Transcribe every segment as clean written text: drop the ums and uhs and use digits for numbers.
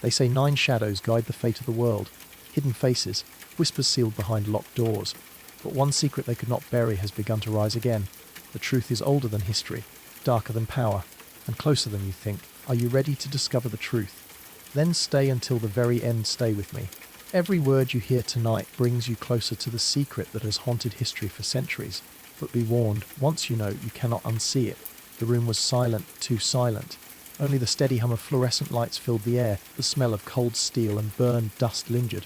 They say 9 shadows guide the fate of the world. Hidden faces, whispers sealed behind locked doors. But one secret they could not bury has begun to rise again. The truth is older than history, darker than power, and closer than you think. Are you ready to discover the truth? Then stay until the very end. Stay with me. Every word you hear tonight brings you closer to the secret that has haunted history for centuries. But be warned, once you know, you cannot unsee it. The room was silent, too silent. Only the steady hum of fluorescent lights filled the air, the smell of cold steel and burned dust lingered.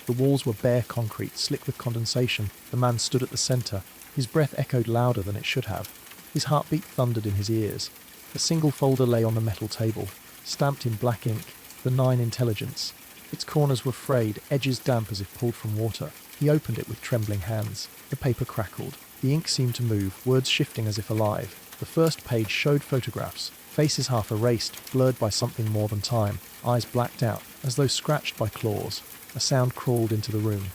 The walls were bare concrete, slick with condensation. The man stood at the centre. His breath echoed louder than it should have. His heartbeat thundered in his ears. A single folder lay on the metal table, stamped in black ink, the 9 intelligence. Its corners were frayed, edges damp as if pulled from water. He opened it with trembling hands. The paper crackled. The ink seemed to move, words shifting as if alive. The first page showed photographs, faces half erased, blurred by something more than time, eyes blacked out, as though scratched by claws. A sound crawled into the room.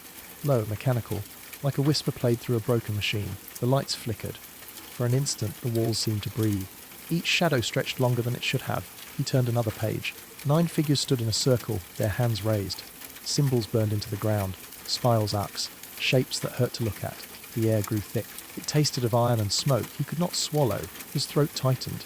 Low, mechanical, like a whisper played through a broken machine. The lights flickered. For an instant, the walls seemed to breathe. Each shadow stretched longer than it should have. He turned another page. 9 figures stood in a circle, their hands raised. Symbols burned into the ground, spirals, arcs, shapes that hurt to look at. The air grew thick. It tasted of iron and smoke. He could not swallow. His throat tightened.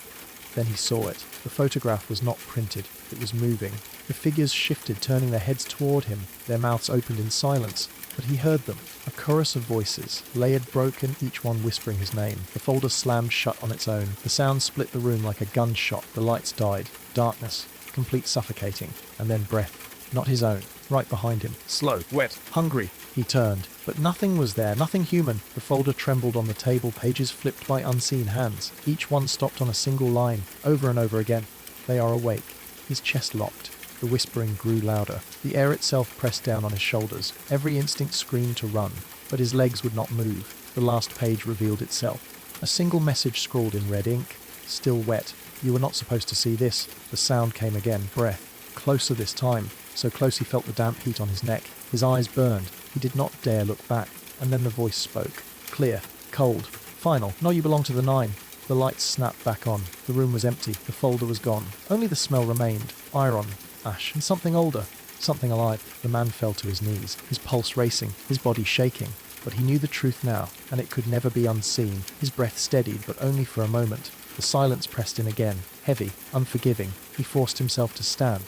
Then he saw it. The photograph was not printed. It was moving. The figures shifted, turning their heads toward him. Their mouths opened in silence. But he heard them. A chorus of voices, layered, broken, each one whispering his name. The folder slammed shut on its own. The sound split the room like a gunshot. The lights died. Darkness. Complete suffocating. And then breath. Not his own. Right behind him. Slow. Wet. Hungry. He turned. But nothing was there. Nothing human. The folder trembled on the table. Pages flipped by unseen hands. Each one stopped on a single line. Over and over again. They are awake. His chest locked. The whispering grew louder. The air itself pressed down on his shoulders. Every instinct screamed to run. But his legs would not move. The last page revealed itself. A single message scrawled in red ink. Still wet. You were not supposed to see this. The sound came again. Breath. Closer this time. So close he felt the damp heat on his neck. His eyes burned. He did not dare look back. And then the voice spoke. Clear. Cold. Final. No, you belong to the 9. The lights snapped back on. The room was empty. The folder was gone. Only the smell remained. Iron. Ash. And something older. Something alive. The man fell to his knees. His pulse racing. His body shaking. But he knew the truth now. And it could never be unseen. His breath steadied, but only for a moment. The silence pressed in again. Heavy. Unforgiving. He forced himself to stand.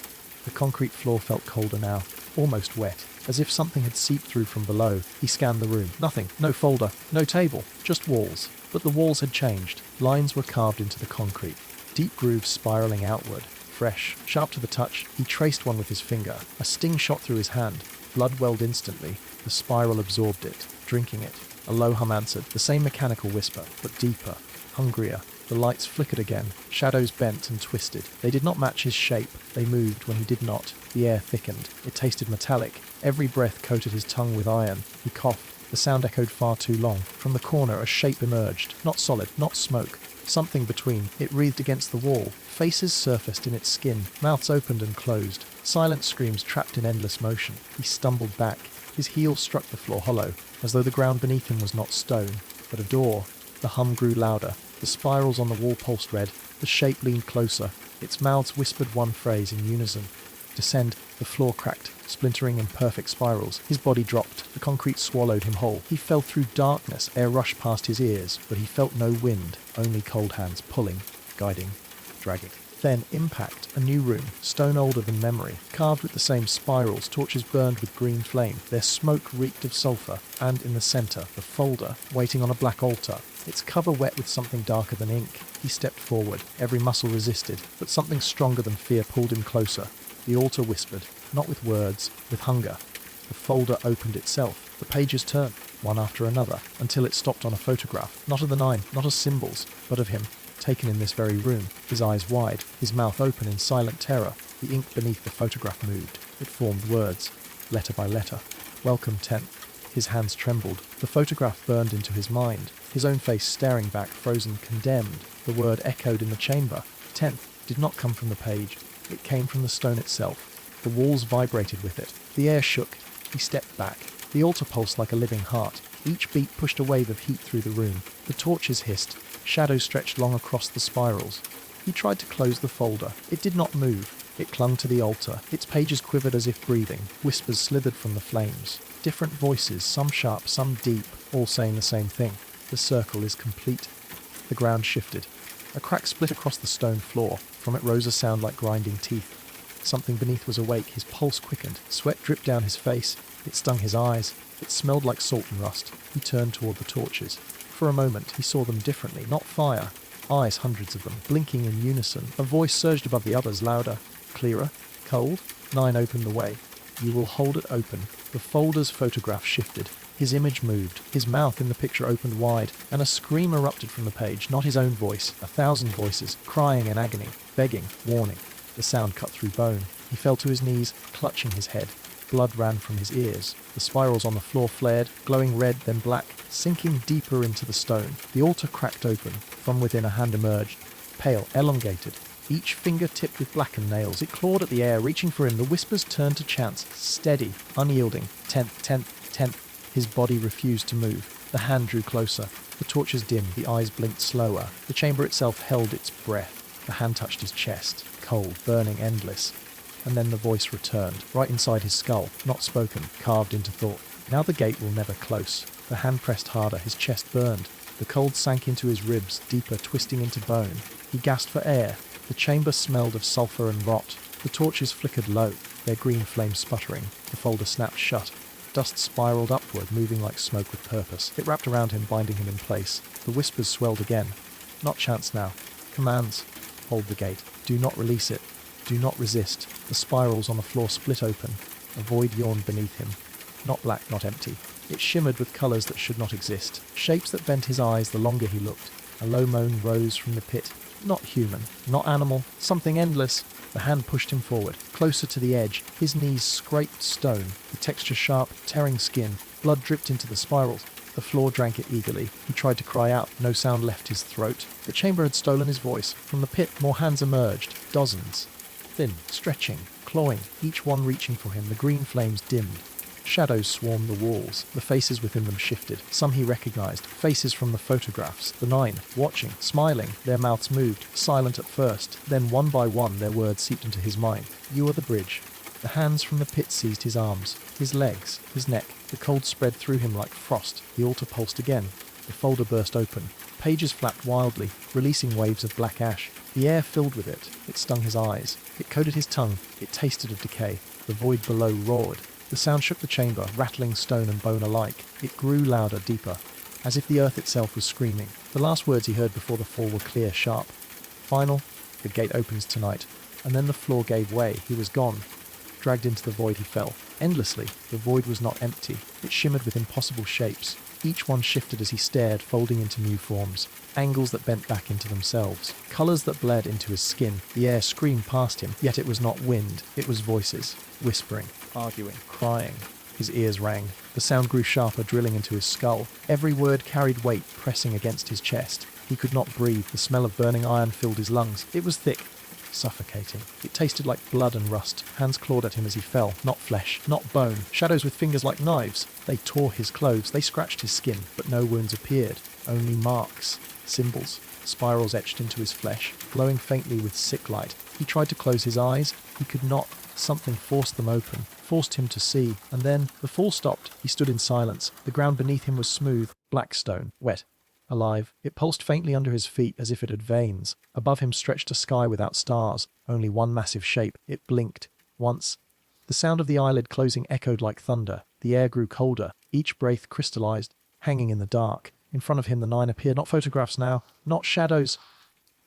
The concrete floor felt colder now, almost wet, as if something had seeped through from below. He scanned the room. Nothing. No folder. No table. Just walls. But the walls had changed. Lines were carved into the concrete. Deep grooves spiraling outward. Fresh. Sharp to the touch. He traced one with his finger. A sting shot through his hand. Blood welled instantly. The spiral absorbed it, drinking it. A low hum answered. The same mechanical whisper, but deeper. Hungrier. The lights flickered again. Shadows bent and twisted. They did not match his shape. They moved when he did not. The air thickened. It tasted metallic. Every breath coated his tongue with iron. He coughed. The sound echoed far too long. From the corner, a shape emerged. Not solid, not smoke. Something between. It wreathed against the wall. Faces surfaced in its skin. Mouths opened and closed. Silent screams trapped in endless motion. He stumbled back. His heels struck the floor hollow, as though the ground beneath him was not stone, but a door. The hum grew louder. The spirals on the wall pulsed red. The shape leaned closer. Its mouths whispered one phrase in unison. Descend. The floor cracked, splintering in perfect spirals. His body dropped. The concrete swallowed him whole. He fell through darkness. Air rushed past his ears, but he felt no wind, only cold hands pulling, guiding, dragging. Then impact. A new room, stone older than memory, carved with the same spirals. Torches burned with green flame. Their smoke reeked of sulphur. And in the centre, the folder, waiting on a black altar. Its cover wet with something darker than ink. He stepped forward. Every muscle resisted, but something stronger than fear pulled him closer. The altar whispered, not with words, with hunger. The folder opened itself. The pages turned, one after another, until it stopped on a photograph. Not of the 9, not of symbols, but of him, taken in this very room. His eyes wide, his mouth open in silent terror. The ink beneath the photograph moved. It formed words, letter by letter. Welcome, 10th. His hands trembled. The photograph burned into his mind. His own face staring back, frozen, condemned. The word echoed in the chamber. 10th did not come from the page. It came from the stone itself. The walls vibrated with it. The air shook. He stepped back. The altar pulsed like a living heart. Each beat pushed a wave of heat through the room. The torches hissed. Shadows stretched long across the spirals. He tried to close the folder. It did not move. It clung to the altar. Its pages quivered as if breathing. Whispers slithered from the flames. Different voices, some sharp, some deep, all saying the same thing. The circle is complete. The ground shifted. A crack split across the stone floor. From it rose a sound like grinding teeth. Something beneath was awake. His pulse quickened. Sweat dripped down his face. It stung his eyes. It smelled like salt and rust. He turned toward the torches. For a moment, he saw them differently. Not fire. Eyes, hundreds of them, blinking in unison. A voice surged above the others, louder, clearer, cold. 9 opened the way. You will hold it open. The folder's photograph shifted. His image moved. His mouth in the picture opened wide, and a scream erupted from the page. Not his own voice. 1,000 voices, crying in agony, begging, warning. The sound cut through bone. He fell to his knees, clutching his head. Blood ran from his ears. The spirals on the floor flared, glowing red, then black, sinking deeper into the stone. The altar cracked open. From within a hand emerged, pale, elongated, each finger tipped with blackened nails. It clawed at the air, reaching for him. The whispers turned to chants, steady, unyielding. 10th, 10th, 10th. His body refused to move. The hand drew closer. The torches dimmed, the eyes blinked slower. The chamber itself held its breath. The hand touched his chest, cold, burning, endless. And then the voice returned, right inside his skull, not spoken, carved into thought. Now the gate will never close. The hand pressed harder, his chest burned. The cold sank into his ribs, deeper, twisting into bone. He gasped for air. The chamber smelled of sulphur and rot. The torches flickered low, their green flames sputtering. The folder snapped shut. Dust spiraled upward, moving like smoke with purpose. It wrapped around him, binding him in place. The whispers swelled again. Not chants now. Commands. Hold the gate. Do not release it. Do not resist. The spirals on the floor split open. A void yawned beneath him. Not black, not empty. It shimmered with colours that should not exist. Shapes that bent his eyes the longer he looked. A low moan rose from the pit. Not human. Not animal. Something endless. The hand pushed him forward, closer to the edge. His knees scraped stone. The texture sharp, tearing skin. Blood dripped into the spirals. The floor drank it eagerly. He tried to cry out. No sound left his throat. The chamber had stolen his voice. From the pit, more hands emerged. Dozens. Thin, stretching, clawing, each one reaching for him. The green flames dimmed. Shadows swarmed the walls. The faces within them shifted. Some he recognized. Faces from the photographs. The 9, watching, smiling. Their mouths moved, silent at first. Then one by one their words seeped into his mind. You are the bridge. The hands from the pit seized his arms, his legs, his neck. The cold spread through him like frost. The altar pulsed again. The folder burst open. Pages flapped wildly, releasing waves of black ash. The air filled with it. It stung his eyes. It coated his tongue. It tasted of decay. The void below roared. The sound shook the chamber, rattling stone and bone alike. It grew louder, deeper, as if the earth itself was screaming. The last words he heard before the fall were clear, sharp. Final, the gate opens tonight. And then the floor gave way. He was gone. Dragged into the void he fell. Endlessly, the void was not empty. It shimmered with impossible shapes. Each one shifted as he stared, folding into new forms. Angles that bent back into themselves. Colours that bled into his skin. The air screamed past him, yet it was not wind. It was voices. Whispering, arguing, crying. His ears rang. The sound grew sharper, drilling into his skull. Every word carried weight, pressing against his chest. He could not breathe. The smell of burning iron filled his lungs. It was thick. Suffocating. It tasted like blood and rust. Hands clawed at him as he fell. Not flesh, not bone. Shadows with fingers like knives. They tore his clothes. They scratched his skin, but no wounds appeared. Only marks. Symbols. Spirals etched into his flesh, glowing faintly with sick light. He tried to close his eyes. He could not. Something forced them open, forced him to see. And then the fall stopped. He stood in silence. The ground beneath him was smooth, black stone, wet. Alive. It pulsed faintly under his feet as if it had veins. Above him stretched a sky without stars, only one massive shape. It blinked. Once. The sound of the eyelid closing echoed like thunder. The air grew colder. Each breath crystallized, hanging in the dark. In front of him the 9 appeared, not photographs now, not shadows.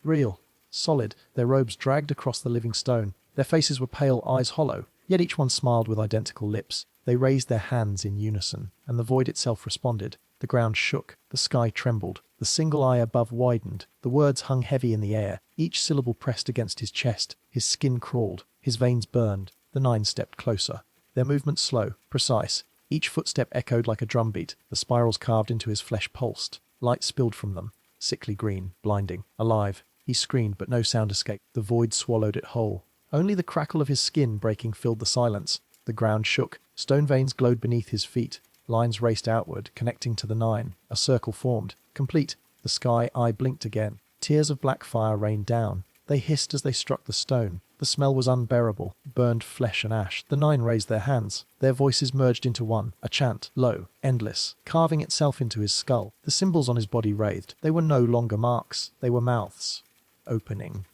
Real. Solid. Their robes dragged across the living stone. Their faces were pale, eyes hollow, yet each one smiled with identical lips. They raised their hands in unison, and the void itself responded. The ground shook. The sky trembled. The single eye above widened. The words hung heavy in the air. Each syllable pressed against his chest. His skin crawled. His veins burned. The 9 stepped closer. Their movement slow, precise. Each footstep echoed like a drumbeat. The spirals carved into his flesh pulsed. Light spilled from them. Sickly green, blinding, alive. He screamed, but no sound escaped. The void swallowed it whole. Only the crackle of his skin breaking filled the silence. The ground shook. Stone veins glowed beneath his feet. Lines raced outward, connecting to the 9. A circle formed. Complete. The sky eye blinked again. Tears of black fire rained down. They hissed as they struck the stone. The smell was unbearable, burned flesh and ash. The 9 raised their hands. Their voices merged into one, a chant, low, endless, carving itself into his skull. The symbols on his body writhed. They were no longer marks. They were mouths. Opening.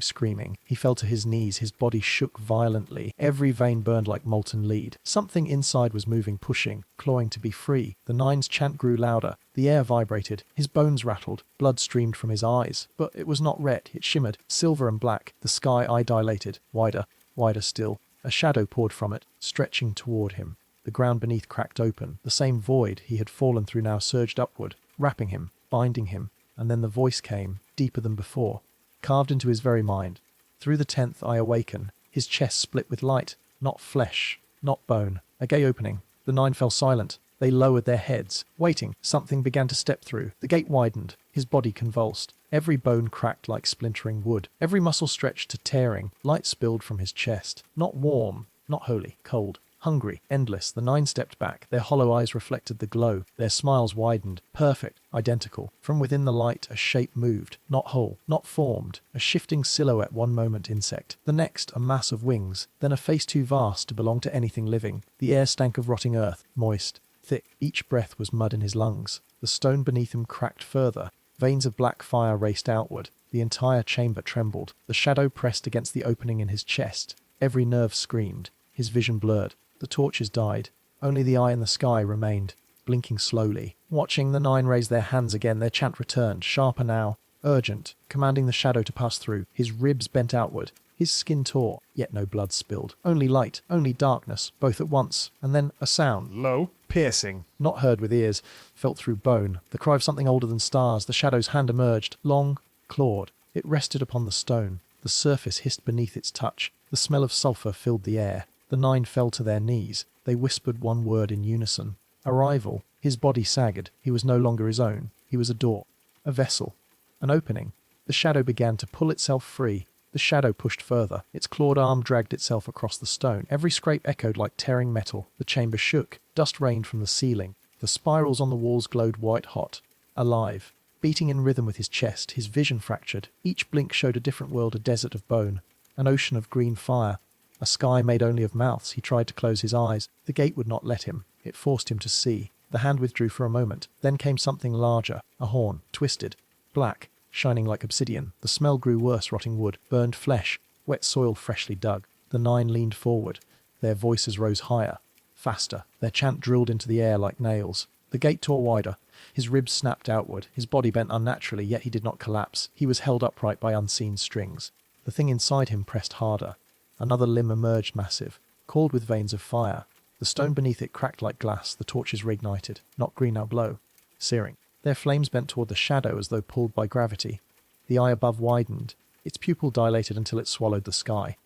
Screaming. He fell to his knees, his body shook violently. Every vein burned like molten lead. Something inside was moving, pushing, clawing to be free. The 9's chant grew louder. The air vibrated. His bones rattled. Blood streamed from his eyes. But it was not red. It shimmered, silver and black. The sky eye dilated. Wider, wider still. A shadow poured from it, stretching toward him. The ground beneath cracked open. The same void he had fallen through now surged upward, wrapping him, binding him. And then the voice came, deeper than before, carved into his very mind. Through the 10th I awaken. His chest split with light, not flesh, not bone. A gate opening. The 9 fell silent. They lowered their heads, waiting. Something began to step through. The gate widened. His body convulsed. Every bone cracked like splintering wood. Every muscle stretched to tearing. Light spilled from his chest. Not warm, not holy, cold. Hungry, endless, the 9 stepped back. Their hollow eyes reflected the glow. Their smiles widened. Perfect, identical. From within the light, a shape moved. Not whole, not formed. A shifting silhouette, one moment insect. The next, a mass of wings. Then a face too vast to belong to anything living. The air stank of rotting earth, moist, thick. Each breath was mud in his lungs. The stone beneath him cracked further. Veins of black fire raced outward. The entire chamber trembled. The shadow pressed against the opening in his chest. Every nerve screamed. His vision blurred. The torches died. Only the eye in the sky remained, blinking slowly. Watching the 9 raise their hands again, their chant returned, sharper now, urgent, commanding the shadow to pass through. His ribs bent outward. His skin tore, yet no blood spilled. Only light, only darkness, both at once. And then a sound. Low, piercing. Not heard with ears, felt through bone. The cry of something older than stars. The shadow's hand emerged, long, clawed. It rested upon the stone. The surface hissed beneath its touch. The smell of sulphur filled the air. The 9 fell to their knees. They whispered one word in unison. Arrival. His body sagged. He was no longer his own. He was a door. A vessel. An opening. The shadow began to pull itself free. The shadow pushed further. Its clawed arm dragged itself across the stone. Every scrape echoed like tearing metal. The chamber shook. Dust rained from the ceiling. The spirals on the walls glowed white-hot. Alive. Beating in rhythm with his chest, his vision fractured. Each blink showed a different world, a desert of bone. An ocean of green fire. A sky made only of mouths. He tried to close his eyes. The gate would not let him. It forced him to see. The hand withdrew for a moment. Then came something larger. A horn. Twisted. Black. Shining like obsidian. The smell grew worse, rotting wood. Burned flesh. Wet soil freshly dug. The 9 leaned forward. Their voices rose higher. Faster. Their chant drilled into the air like nails. The gate tore wider. His ribs snapped outward. His body bent unnaturally, yet he did not collapse. He was held upright by unseen strings. The thing inside him pressed harder. Another limb emerged massive, called with veins of fire. The stone beneath it cracked like glass. The torches reignited, not green now glow, searing. Their flames bent toward the shadow as though pulled by gravity. The eye above widened. Its pupil dilated until it swallowed the sky.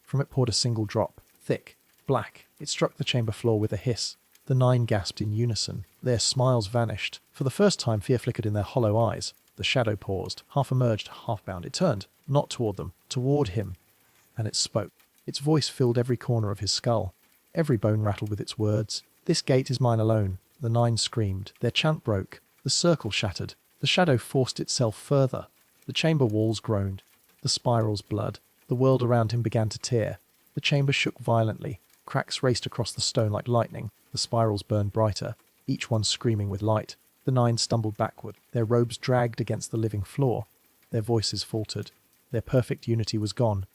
From it poured a single drop, thick, black. It struck the chamber floor with a hiss. The 9 gasped in unison. Their smiles vanished. For the first time, fear flickered in their hollow eyes. The shadow paused, half emerged, half bound. It turned, not toward them, toward him. And it spoke. Its voice filled every corner of his skull. Every bone rattled with its words. This gate is mine alone. The 9 screamed. Their chant broke. The circle shattered. The shadow forced itself further. The chamber walls groaned. The spirals blurred. The world around him began to tear. The chamber shook violently. Cracks raced across the stone like lightning. The spirals burned brighter, each one screaming with light. The 9 stumbled backward. Their robes dragged against the living floor. Their voices faltered. Their perfect unity was gone.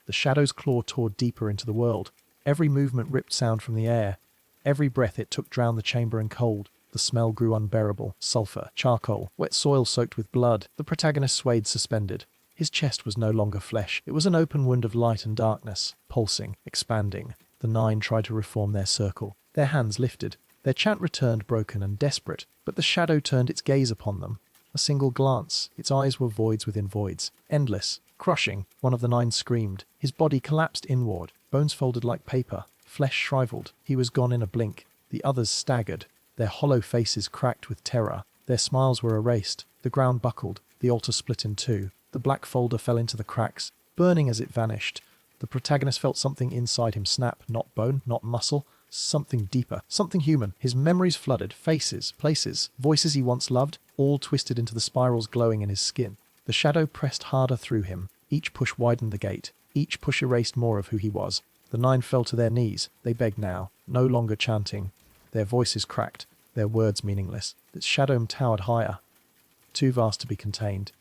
The shadow's claw tore deeper into the world. Every movement ripped sound from the air. Every breath it took drowned the chamber in cold. The smell grew unbearable. Sulphur, charcoal, wet soil soaked with blood. The protagonist swayed suspended. His chest was no longer flesh. It was an open wound of light and darkness, pulsing, expanding. The 9 tried to reform their circle. Their hands lifted. Their chant returned broken and desperate, but the shadow turned its gaze upon them. A single glance. Its eyes were voids within voids. Endless. Crushing. One of the 9 screamed. His body collapsed inward. Bones folded like paper. Flesh shriveled. He was gone in a blink. The others staggered. Their hollow faces cracked with terror. Their smiles were erased. The ground buckled. The altar split in two. The black folder fell into the cracks, burning as it vanished. The protagonist felt something inside him snap. Not bone, not muscle. Something deeper. Something human. His memories flooded. Faces, places, voices he once loved, all twisted into the spirals glowing in his skin. The shadow pressed harder through him. Each push widened the gate. Each push erased more of who he was. The 9 fell to their knees. They begged now, no longer chanting. Their voices cracked, their words meaningless. Its shadow towered higher, too vast to be contained.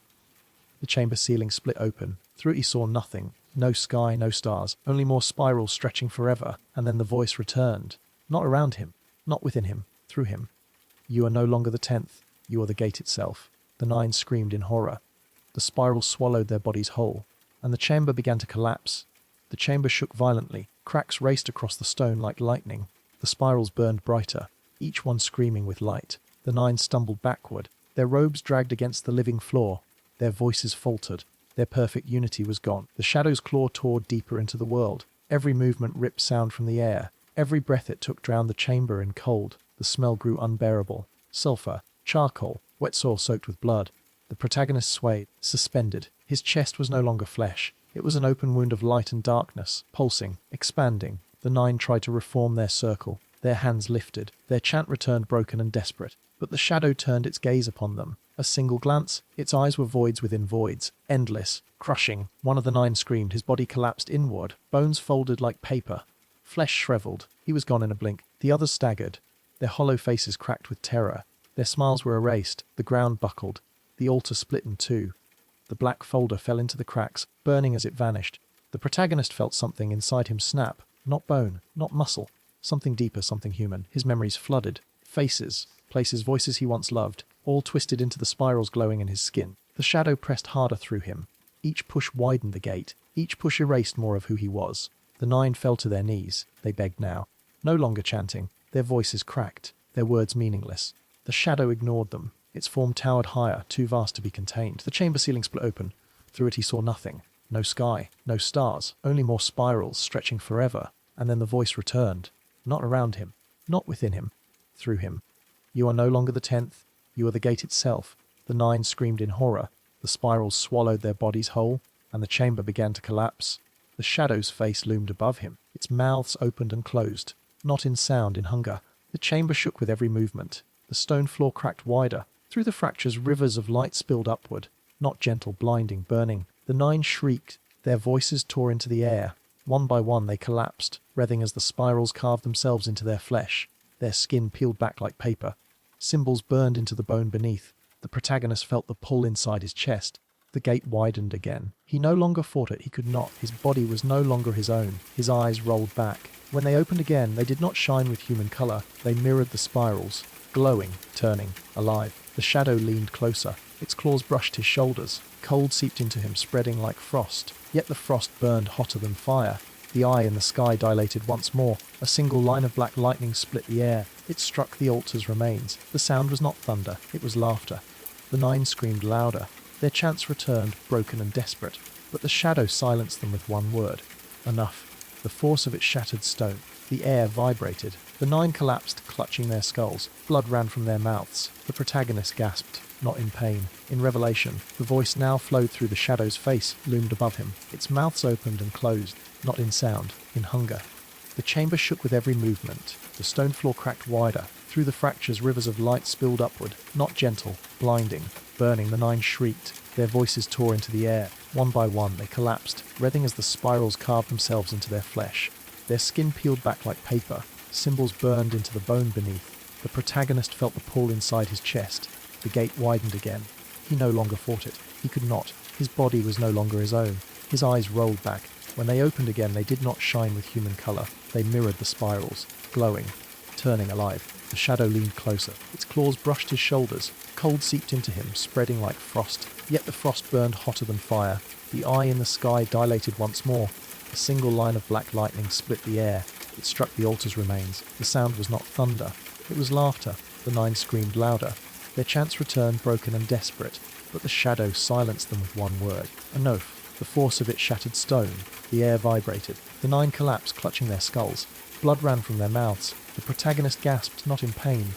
The chamber ceiling split open. Through it he saw nothing. No sky, no stars, only more spirals stretching forever. And then the voice returned. Not around him, not within him, through him. You are no longer the 10th. You are the gate itself. The 9 screamed in horror. The spirals swallowed their bodies whole, and the chamber began to collapse. The chamber shook violently. Cracks raced across the stone like lightning. The spirals burned brighter, each one screaming with light. The 9 stumbled backward. Their robes dragged against the living floor. Their voices faltered. Their perfect unity was gone. The shadow's claw tore deeper into the world. Every movement ripped sound from the air. Every breath it took drowned the chamber in cold. The smell grew unbearable. Sulphur, charcoal, wet soil soaked with blood. The protagonist swayed, suspended. His chest was no longer flesh. It was an open wound of light and darkness, pulsing, expanding. The 9 tried to reform their circle. Their hands lifted. Their chant returned broken and desperate. But the shadow turned its gaze upon them. A single glance. Its eyes were voids within voids. Endless. Crushing. One of the 9 screamed. His body collapsed inward. Bones folded like paper. Flesh shriveled. He was gone in a blink. The others staggered. Their hollow faces cracked with terror. Their smiles were erased. The ground buckled. The altar split in two. The black folder fell into the cracks, burning as it vanished. The protagonist felt something inside him snap. Not bone, not muscle. Something deeper, something human. His memories flooded. Faces, places, voices he once loved, all twisted into the spirals glowing in his skin. The shadow pressed harder through him. Each push widened the gate. Each push erased more of who he was. The 9 fell to their knees. They begged now. No longer chanting. Their voices cracked. Their words meaningless. The shadow ignored them. Its form towered higher, too vast to be contained. The chamber ceiling split open. Through it he saw nothing. No sky, no stars, only more spirals stretching forever. And then the voice returned. Not around him, not within him, through him. You are no longer the 10th. You are the gate itself. The 9 screamed in horror. The spirals swallowed their bodies whole, and the chamber began to collapse. The shadow's face loomed above him. Its mouths opened and closed, not in sound, in hunger. The chamber shook with every movement. The stone floor cracked wider. Through the fractures, rivers of light spilled upward. Not gentle, blinding, burning. The 9 shrieked. Their voices tore into the air. One by one they collapsed, writhing as the spirals carved themselves into their flesh. Their skin peeled back like paper. Symbols burned into the bone beneath. The protagonist felt the pull inside his chest. The gate widened again. He no longer fought it. He could not. His body was no longer his own. His eyes rolled back. When they opened again, they did not shine with human colour. They mirrored the spirals, glowing, turning, alive. The shadow leaned closer. Its claws brushed his shoulders. Cold seeped into him, spreading like frost. Yet the frost burned hotter than fire. The eye in the sky dilated once more. A single line of black lightning split the air. It struck the altar's remains. The sound was not thunder. It was laughter. The 9 screamed louder. Their chants returned, broken and desperate. But the shadow silenced them with one word. Enough. The force of it shattered stone. The air vibrated. The 9 collapsed, clutching their skulls. Blood ran from their mouths. The protagonist gasped, not in pain, in revelation. The voice now flowed through the shadow's face, loomed above him. Its mouths opened and closed, not in sound, in hunger. The chamber shook with every movement. The stone floor cracked wider. Through the fractures, rivers of light spilled upward, not gentle, blinding, burning. The 9 shrieked. Their voices tore into the air. One by one they collapsed, writhing as the spirals carved themselves into their flesh. Their skin peeled back like paper. Symbols burned into the bone beneath. The protagonist felt the pull inside his chest. The gate widened again. He no longer fought it. He could not. His body was no longer his own. His eyes rolled back. When they opened again, they did not shine with human colour. They mirrored the spirals, glowing, turning alive. The shadow leaned closer. Its claws brushed his shoulders. Cold seeped into him, spreading like frost. Yet the frost burned hotter than fire. The eye in the sky dilated once more. A single line of black lightning split the air. It struck the altar's remains. The sound was not thunder. It was laughter. The 9 screamed louder. Their chants returned, broken and desperate. But the shadow silenced them with one word. An oath. The force of it shattered stone. The air vibrated. The 9 collapsed, clutching their skulls. Blood ran from their mouths. The protagonist gasped, not in pain,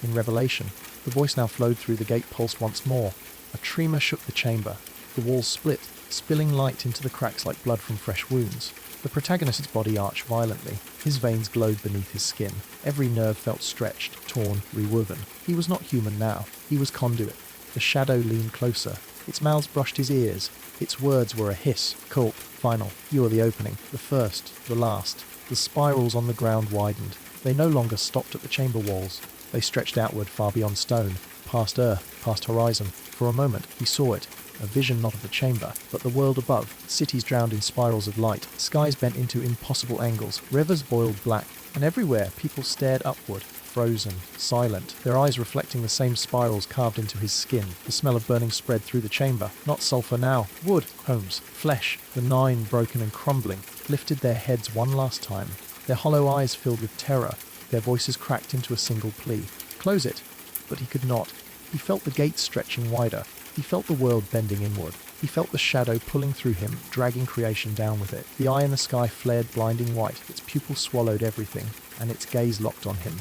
in revelation. The voice now flowed through the gate, pulsed once more. A tremor shook the chamber. The walls split, spilling light into the cracks like blood from fresh wounds. The protagonist's body arched violently. His veins glowed beneath his skin. Every nerve felt stretched, torn, rewoven. He was not human now. He was conduit. The shadow leaned closer. Its mouth brushed his ears. Its words were a hiss. Culp. Final. You are the opening. The first. The last. The spirals on the ground widened. They no longer stopped at the chamber walls. They stretched outward far beyond stone, past earth, past horizon. For a moment, he saw it. A vision not of the chamber, but the world above. Cities drowned in spirals of light. Skies bent into impossible angles. Rivers boiled black. And everywhere, people stared upward, frozen, silent, their eyes reflecting the same spirals carved into his skin. The smell of burning spread through the chamber. Not sulphur now. Wood. Holmes. Flesh. The 9, broken and crumbling, lifted their heads one last time. Their hollow eyes filled with terror. Their voices cracked into a single plea. Close it. But he could not. He felt the gate stretching wider. He felt the world bending inward. He felt the shadow pulling through him, dragging creation down with it. The eye in the sky flared blinding white. Its pupil swallowed everything, and its gaze locked on him.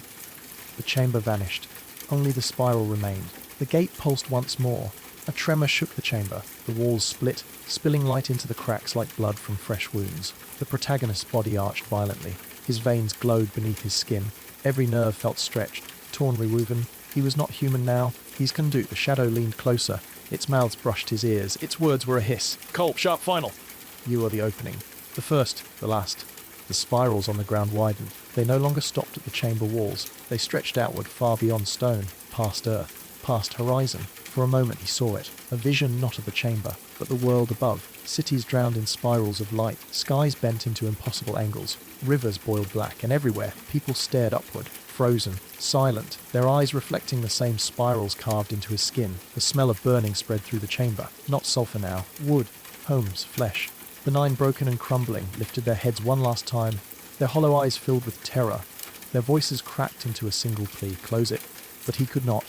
The chamber vanished. Only the spiral remained. The gate pulsed once more. A tremor shook the chamber. The walls split, spilling light into the cracks like blood from fresh wounds. The protagonist's body arched violently. His veins glowed beneath his skin. Every nerve felt stretched, torn, rewoven. He was not human now. He's Kanduk. The shadow leaned closer. Its mouths brushed his ears. Its words were a hiss. Culp. Sharp. Final. You are the opening. The first. The last. The spirals on the ground widened. They no longer stopped at the chamber walls. They stretched outward far beyond stone, past earth, past horizon. For a moment he saw it. A vision not of the chamber, but the world above. Cities drowned in spirals of light. Skies bent into impossible angles. Rivers boiled black, and everywhere people stared upward, frozen, silent, their eyes reflecting the same spirals carved into his skin. The smell of burning spread through the chamber. Not sulphur now. Wood. Homes. Flesh. The 9, broken and crumbling, lifted their heads one last time, their hollow eyes filled with terror. Their voices cracked into a single plea. Close it. But he could not.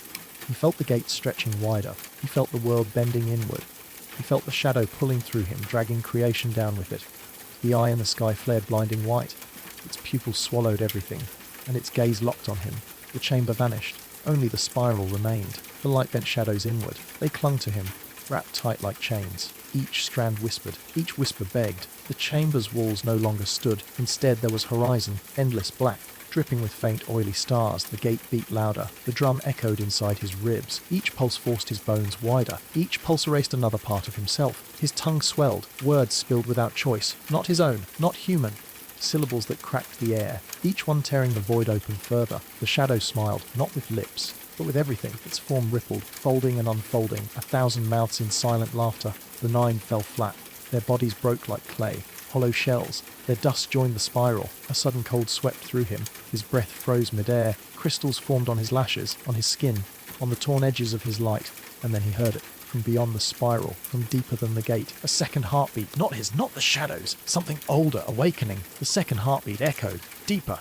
He felt the gate stretching wider. He felt the world bending inward. He felt the shadow pulling through him, dragging creation down with it. The eye in the sky flared blinding white. Its pupils swallowed everything, and its gaze locked on him. The chamber vanished. Only the spiral remained. The light bent shadows inward. They clung to him, wrapped tight like chains. Each strand whispered. Each whisper begged. The chamber's walls no longer stood. Instead there was horizon, endless black, dripping with faint oily stars. The gate beat louder. The drum echoed inside his ribs. Each pulse forced his bones wider. Each pulse erased another part of himself. His tongue swelled. Words spilled without choice. Not his own. Not human. Syllables that cracked the air, each one tearing the void open further. The shadow smiled, not with lips, but with everything. Its form rippled, folding and unfolding, 1,000 mouths in silent laughter. The 9 fell flat. Their bodies broke like clay, hollow shells. Their dust joined the spiral. A sudden cold swept through him. His breath froze midair. Crystals formed on his lashes, on his skin, on the torn edges of his light. And then he heard it. From beyond the spiral, from deeper than the gate. A second heartbeat. Not his, not the shadows. Something older, awakening. The second heartbeat echoed. Deeper.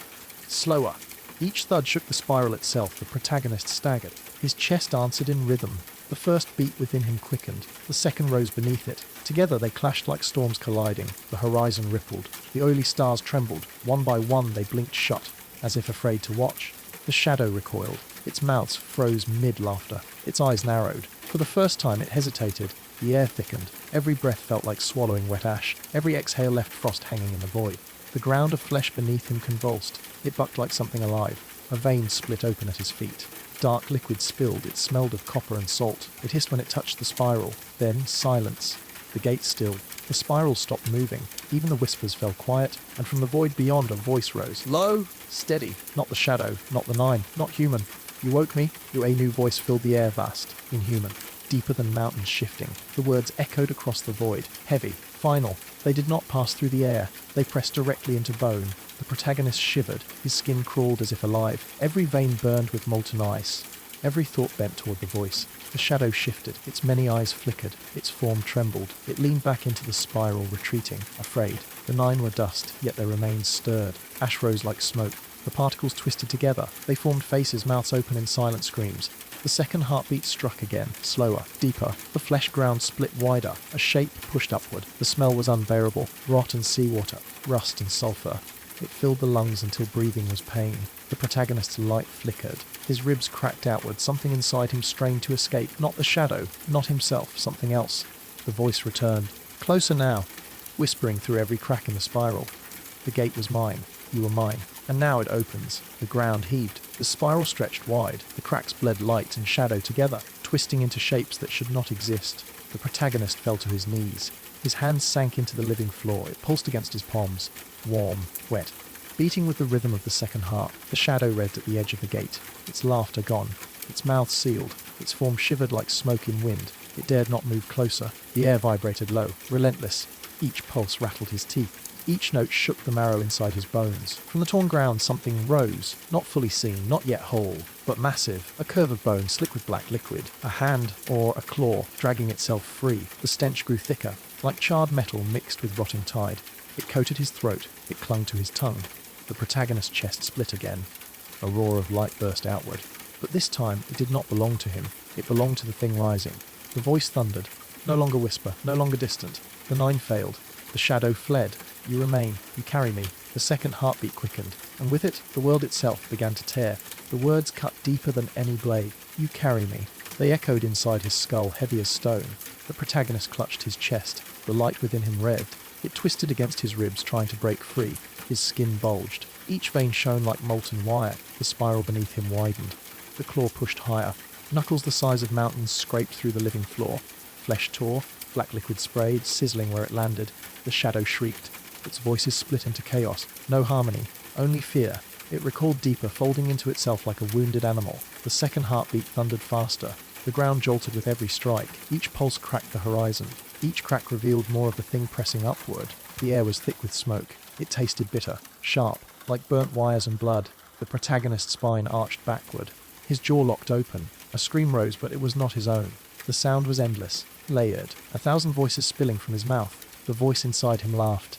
Slower. Each thud shook the spiral itself. The protagonist staggered. His chest answered in rhythm. The first beat within him quickened. The second rose beneath it. Together they clashed like storms colliding. The horizon rippled. The oily stars trembled. One by one they blinked shut, as if afraid to watch. The shadow recoiled. Its mouth froze mid-laughter. Its eyes narrowed. For the first time it hesitated. The air thickened. Every breath felt like swallowing wet ash. Every exhale left frost hanging in the void. The ground of flesh beneath him convulsed. It bucked like something alive. A vein split open at his feet. Dark liquid spilled. It smelled of copper and salt. It hissed when it touched the spiral. Then silence. The gate stilled. The spiral stopped moving. Even the whispers fell quiet, and from the void beyond a voice rose. Low, steady. Not the shadow, not the 9, not human. You woke me. A new voice filled the air, vast, inhuman, deeper than mountains shifting. The words echoed across the void, heavy, final. They did not pass through the air. They pressed directly into bone. The protagonist shivered. His skin crawled as if alive. Every vein burned with molten ice. Every thought bent toward the voice. The shadow shifted. Its many eyes flickered. Its form trembled. It leaned back into the spiral, retreating, afraid. The 9 were dust, yet their remains stirred. Ash rose like smoke. The particles twisted together. They formed faces, mouths open in silent screams. The second heartbeat struck again, slower, deeper. The flesh ground split wider. A shape pushed upward. The smell was unbearable. Rot and seawater. Rust and sulphur. It filled the lungs until breathing was pain. The protagonist's light flickered. His ribs cracked outward. Something inside him strained to escape. Not the shadow. Not himself. Something else. The voice returned. Closer now. Whispering through every crack in the spiral. The gate was mine. You were mine. And now it opens. The ground heaved. The spiral stretched wide. The cracks bled light and shadow together, twisting into shapes that should not exist. The protagonist fell to his knees. His hands sank into the living floor. It pulsed against his palms. Warm, wet. Beating with the rhythm of the second heart, the shadow read at the edge of the gate. Its laughter gone. Its mouth sealed. Its form shivered like smoke in wind. It dared not move closer. The air vibrated low, relentless. Each pulse rattled his teeth. Each note shook the marrow inside his bones. From the torn ground something rose, not fully seen, not yet whole, but massive, a curve of bone slick with black liquid, a hand or a claw dragging itself free. The stench grew thicker, like charred metal mixed with rotting tide. It coated his throat, it clung to his tongue. The protagonist's chest split again. A roar of light burst outward. But this time it did not belong to him, it belonged to the thing rising. The voice thundered, no longer whisper, no longer distant. The 9 failed. The shadow fled. You remain, you carry me. The second heartbeat quickened, and with it, the world itself began to tear. The words cut deeper than any blade. You carry me. They echoed inside his skull, heavy as stone. The protagonist clutched his chest. The light within him revved. It twisted against his ribs, trying to break free. His skin bulged. Each vein shone like molten wire. The spiral beneath him widened. The claw pushed higher. Knuckles the size of mountains scraped through the living floor. Flesh tore. Black liquid sprayed, sizzling where it landed. The shadow shrieked. Its voices split into chaos. No harmony, only fear. It recalled deeper, folding into itself like a wounded animal. The second heartbeat thundered faster. The ground jolted with every strike. Each pulse cracked the horizon. Each crack revealed more of the thing pressing upward. The air was thick with smoke. It tasted bitter, sharp, like burnt wires and blood. The protagonist's spine arched backward. His jaw locked open. A scream rose, but it was not his own. The sound was endless, layered, 1,000 voices spilling from his mouth. The voice inside him laughed.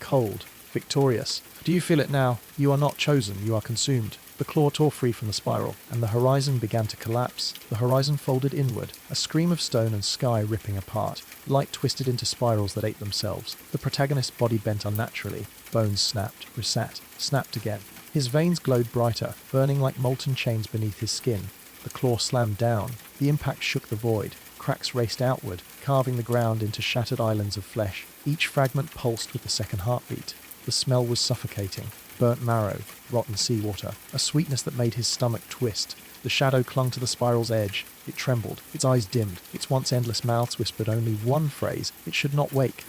Cold, victorious. Do you feel it now? You are not chosen, you are consumed. The claw tore free from the spiral, and the horizon began to collapse. The horizon folded inward, a scream of stone and sky ripping apart. Light twisted into spirals that ate themselves. The protagonist's body bent unnaturally. Bones snapped, resat, snapped again. His veins glowed brighter, burning like molten chains beneath his skin. The claw slammed down. The impact shook the void. Cracks raced outward, carving the ground into shattered islands of flesh. Each fragment pulsed with the second heartbeat. The smell was suffocating. Burnt marrow, rotten seawater, a sweetness that made his stomach twist. The shadow clung to the spiral's edge. It trembled. Its eyes dimmed. Its once endless mouths whispered only one phrase. It should not wake.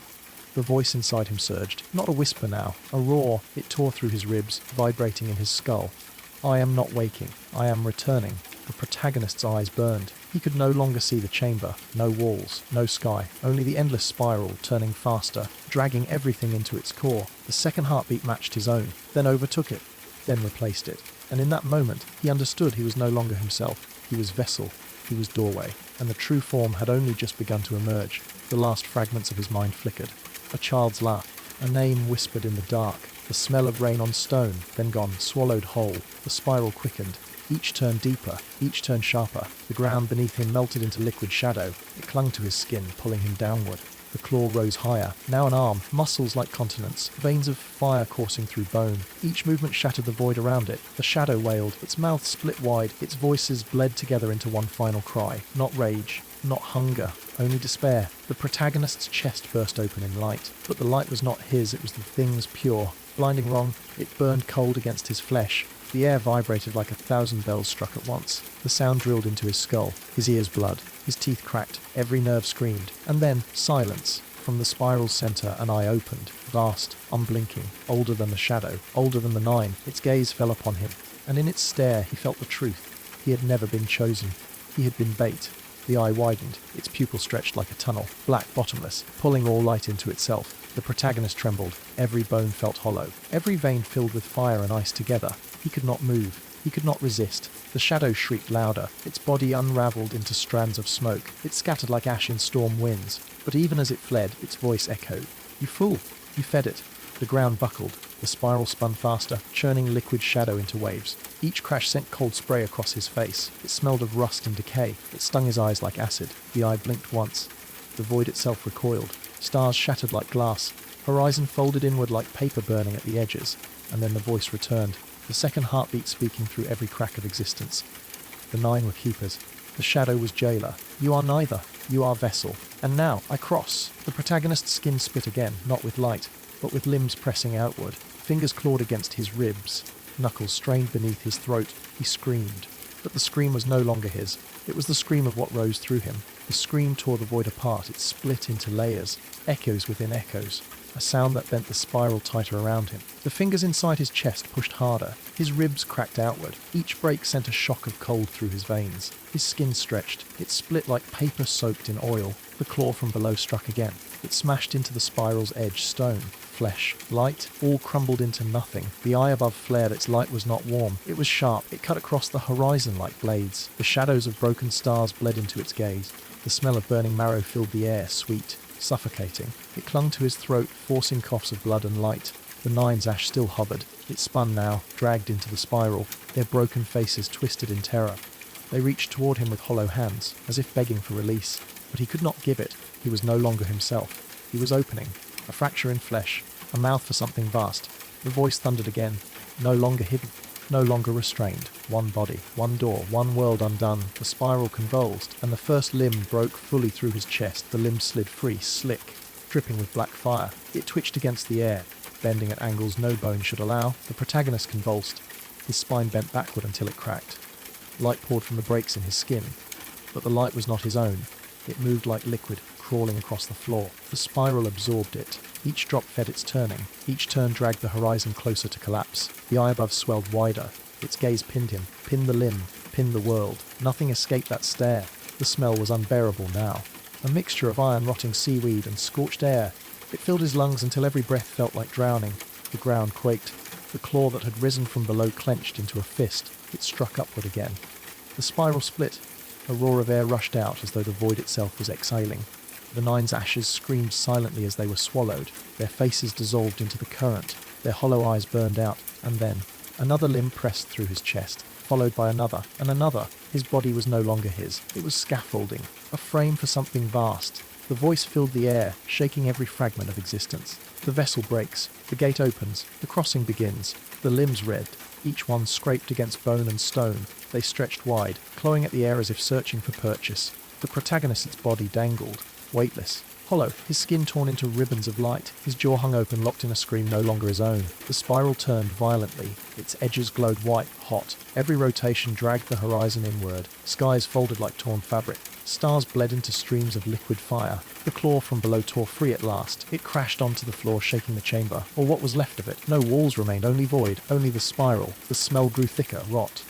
The voice inside him surged. Not a whisper now. A roar. It tore through his ribs, vibrating in his skull. I am not waking. I am returning. The protagonist's eyes burned. He could no longer see the chamber. No walls, no sky, only the endless spiral, turning faster, dragging everything into its core. The second heartbeat matched his own, then overtook it, then replaced it. And in that moment, he understood he was no longer himself. He was vessel. He was doorway. And the true form had only just begun to emerge. The last fragments of his mind flickered. A child's laugh. A name whispered in the dark. The smell of rain on stone, then gone, swallowed whole. The spiral quickened. Each turned deeper, each turned sharper. The ground beneath him melted into liquid shadow. It clung to his skin, pulling him downward. The claw rose higher, now an arm, muscles like continents, veins of fire coursing through bone. Each movement shattered the void around it. The shadow wailed, its mouth split wide, its voices bled together into one final cry. Not rage, not hunger, only despair. The protagonist's chest burst open in light, but the light was not his, it was the thing's pure. Blinding wrong, it burned cold against his flesh. The air vibrated like 1,000 bells struck at once. The sound drilled into his skull. His ears blood. His teeth cracked. Every nerve screamed. And then, silence. From the spiral's centre, an eye opened. Vast, unblinking, older than the shadow, older than the 9. Its gaze fell upon him. And in its stare, he felt the truth. He had never been chosen. He had been bait. The eye widened. Its pupil stretched like a tunnel. Black, bottomless, pulling all light into itself. The protagonist trembled. Every bone felt hollow. Every vein filled with fire and ice together. He could not move. He could not resist. The shadow shrieked louder. Its body unraveled into strands of smoke. It scattered like ash in storm winds. But even as it fled, its voice echoed. You fool! You fed it. The ground buckled. The spiral spun faster, churning liquid shadow into waves. Each crash sent cold spray across his face. It smelled of rust and decay. It stung his eyes like acid. The eye blinked once. The void itself recoiled. Stars shattered like glass. Horizon folded inward like paper burning at the edges. And then the voice returned. The second heartbeat speaking through every crack of existence. The 9 were keepers. The shadow was jailer. You are neither. You are vessel. And now, I cross. The protagonist's skin split again, not with light, but with limbs pressing outward. Fingers clawed against his ribs. Knuckles strained beneath his throat. He screamed. But the scream was no longer his. It was the scream of what rose through him. The scream tore the void apart. It split into layers, echoes within echoes, a sound that bent the spiral tighter around him. The fingers inside his chest pushed harder. His ribs cracked outward. Each break sent a shock of cold through his veins. His skin stretched. It split like paper soaked in oil. The claw from below struck again. It smashed into the spiral's edge. Stone, flesh, light, all crumbled into nothing. The eye above flared. Its light was not warm. It was sharp. It cut across the horizon like blades. The shadows of broken stars bled into its gaze. The smell of burning marrow filled the air, sweet, suffocating. It clung to his throat, forcing coughs of blood and light. The nine's ash still hovered. It spun now, dragged into the spiral, their broken faces twisted in terror. They reached toward him with hollow hands, as if begging for release. But he could not give it. He was no longer himself. He was opening. A fracture in flesh. A mouth for something vast. The voice thundered again. No longer hidden. No longer restrained. One body, one door, one world undone. The spiral convulsed, and the first limb broke fully through his chest. The limb slid free, slick, dripping with black fire. It twitched against the air, bending at angles no bone should allow. The protagonist convulsed. His spine bent backward until it cracked. Light poured from the breaks in his skin, but the light was not his own. It moved like liquid, crawling across the floor. The spiral absorbed it. Each drop fed its turning. Each turn dragged the horizon closer to collapse. The eye above swelled wider. Its gaze pinned him, pinned the limb, pinned the world. Nothing escaped that stare. The smell was unbearable now. A mixture of iron-rotting seaweed and scorched air. It filled his lungs until every breath felt like drowning. The ground quaked. The claw that had risen from below clenched into a fist. It struck upward again. The spiral split. A roar of air rushed out as though the void itself was exhaling. The nine's ashes screamed silently as they were swallowed. Their faces dissolved into the current. Their hollow eyes burned out. And then, another limb pressed through his chest, followed by another and another. His body was no longer his. It was scaffolding, a frame for something vast. The voice filled the air, shaking every fragment of existence. The vessel breaks. The gate opens. The crossing begins. The limbs red, each one scraped against bone and stone. They stretched wide, clawing at the air as if searching for purchase. The protagonist's body dangled, weightless, hollow, his skin torn into ribbons of light. His jaw hung open, locked in a scream no longer his own. The spiral turned violently. Its edges glowed white, hot. Every rotation dragged the horizon inward. Skies folded like torn fabric. Stars bled into streams of liquid fire. The claw from below tore free at last. It crashed onto the floor, shaking the chamber, or what was left of it. No walls remained, only void, only the spiral. The smell grew thicker, rot.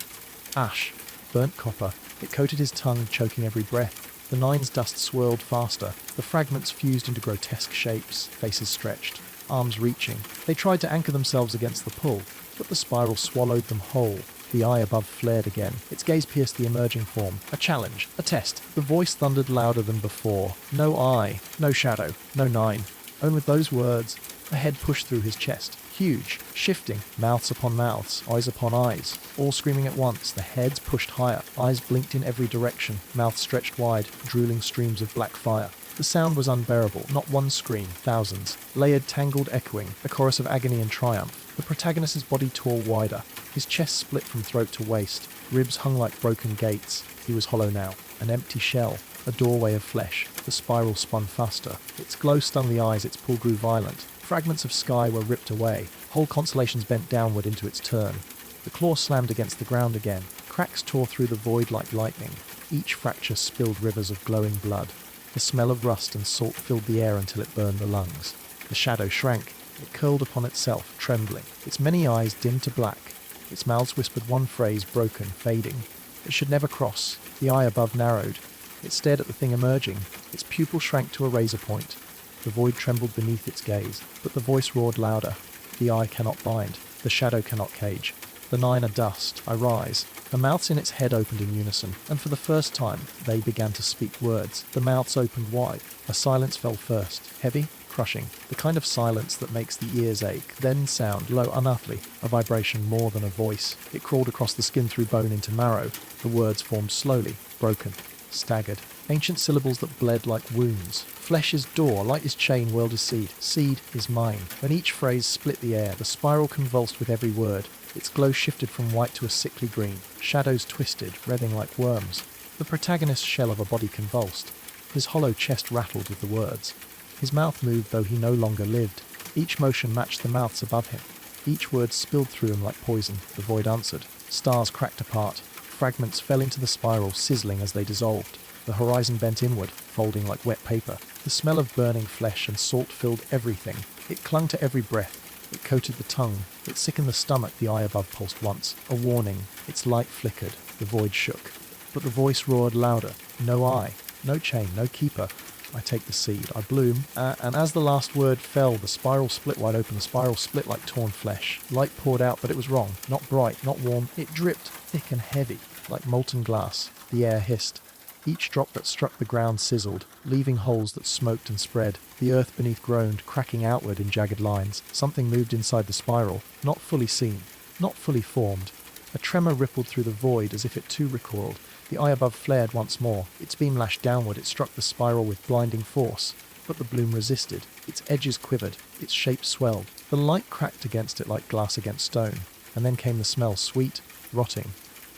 Ash. Burnt copper. It coated his tongue, choking every breath. The nine's dust swirled faster. The fragments fused into grotesque shapes, faces stretched, arms reaching. They tried to anchor themselves against the pull, but the spiral swallowed them whole. The eye above flared again. Its gaze pierced the emerging form. A challenge. A test. The voice thundered louder than before. No eye. No shadow. No nine. Only with those words, a head pushed through his chest. Huge. Shifting. Mouths upon mouths. Eyes upon eyes. All screaming at once. The heads pushed higher. Eyes blinked in every direction. Mouth stretched wide. Drooling streams of black fire. The sound was unbearable. Not one scream. Thousands. Layered, tangled, echoing. A chorus of agony and triumph. The protagonist's body tore wider. His chest split from throat to waist. Ribs hung like broken gates. He was hollow now. An empty shell. A doorway of flesh. The spiral spun faster. Its glow stung the eyes. Its pull grew violent. Fragments of sky were ripped away. Whole constellations bent downward into its turn. The claw slammed against the ground again. Cracks tore through the void like lightning. Each fracture spilled rivers of glowing blood. The smell of rust and salt filled the air until it burned the lungs. The shadow shrank. It curled upon itself, trembling. Its many eyes dimmed to black. Its mouths whispered one phrase, broken, fading. It should never cross. The eye above narrowed. It stared at the thing emerging. Its pupil shrank to a razor point. The void trembled beneath its gaze, but the voice roared louder. The eye cannot bind. The shadow cannot cage. The nine are dust. I rise. The mouths in its head opened in unison, and for the first time they began to speak words. The mouths opened wide. A silence fell first, heavy, crushing, the kind of silence that makes the ears ache, then sound, low, unearthly, a vibration more than a voice. It crawled across the skin through bone into marrow. The words formed slowly, broken, staggered. Ancient syllables that bled like wounds. Flesh is door, light is chain, world is seed. Seed is mine. When each phrase split the air, the spiral convulsed with every word. Its glow shifted from white to a sickly green. Shadows twisted, writhing like worms. The protagonist's shell of a body convulsed. His hollow chest rattled with the words. His mouth moved though he no longer lived. Each motion matched the mouths above him. Each word spilled through him like poison. The void answered. Stars cracked apart. Fragments fell into the spiral, sizzling as they dissolved. The horizon bent inward, folding like wet paper. The smell of burning flesh and salt filled everything. It clung to every breath. It coated the tongue. It sickened the stomach. The eye above pulsed once. A warning. Its light flickered. The void shook. But the voice roared louder. No eye. No chain. No keeper. I take the seed. I bloom. And as the last word fell, the spiral split wide open. The spiral split like torn flesh. Light poured out, but it was wrong. Not bright. Not warm. It dripped, thick and heavy, like molten glass. The air hissed. Each drop that struck the ground sizzled, leaving holes that smoked and spread. The earth beneath groaned, cracking outward in jagged lines. Something moved inside the spiral, not fully seen, not fully formed. A tremor rippled through the void as if it too recoiled. The eye above flared once more. Its beam lashed downward. It struck the spiral with blinding force. But the bloom resisted. Its edges quivered. Its shape swelled. The light cracked against it like glass against stone. And then came the smell, sweet, rotting.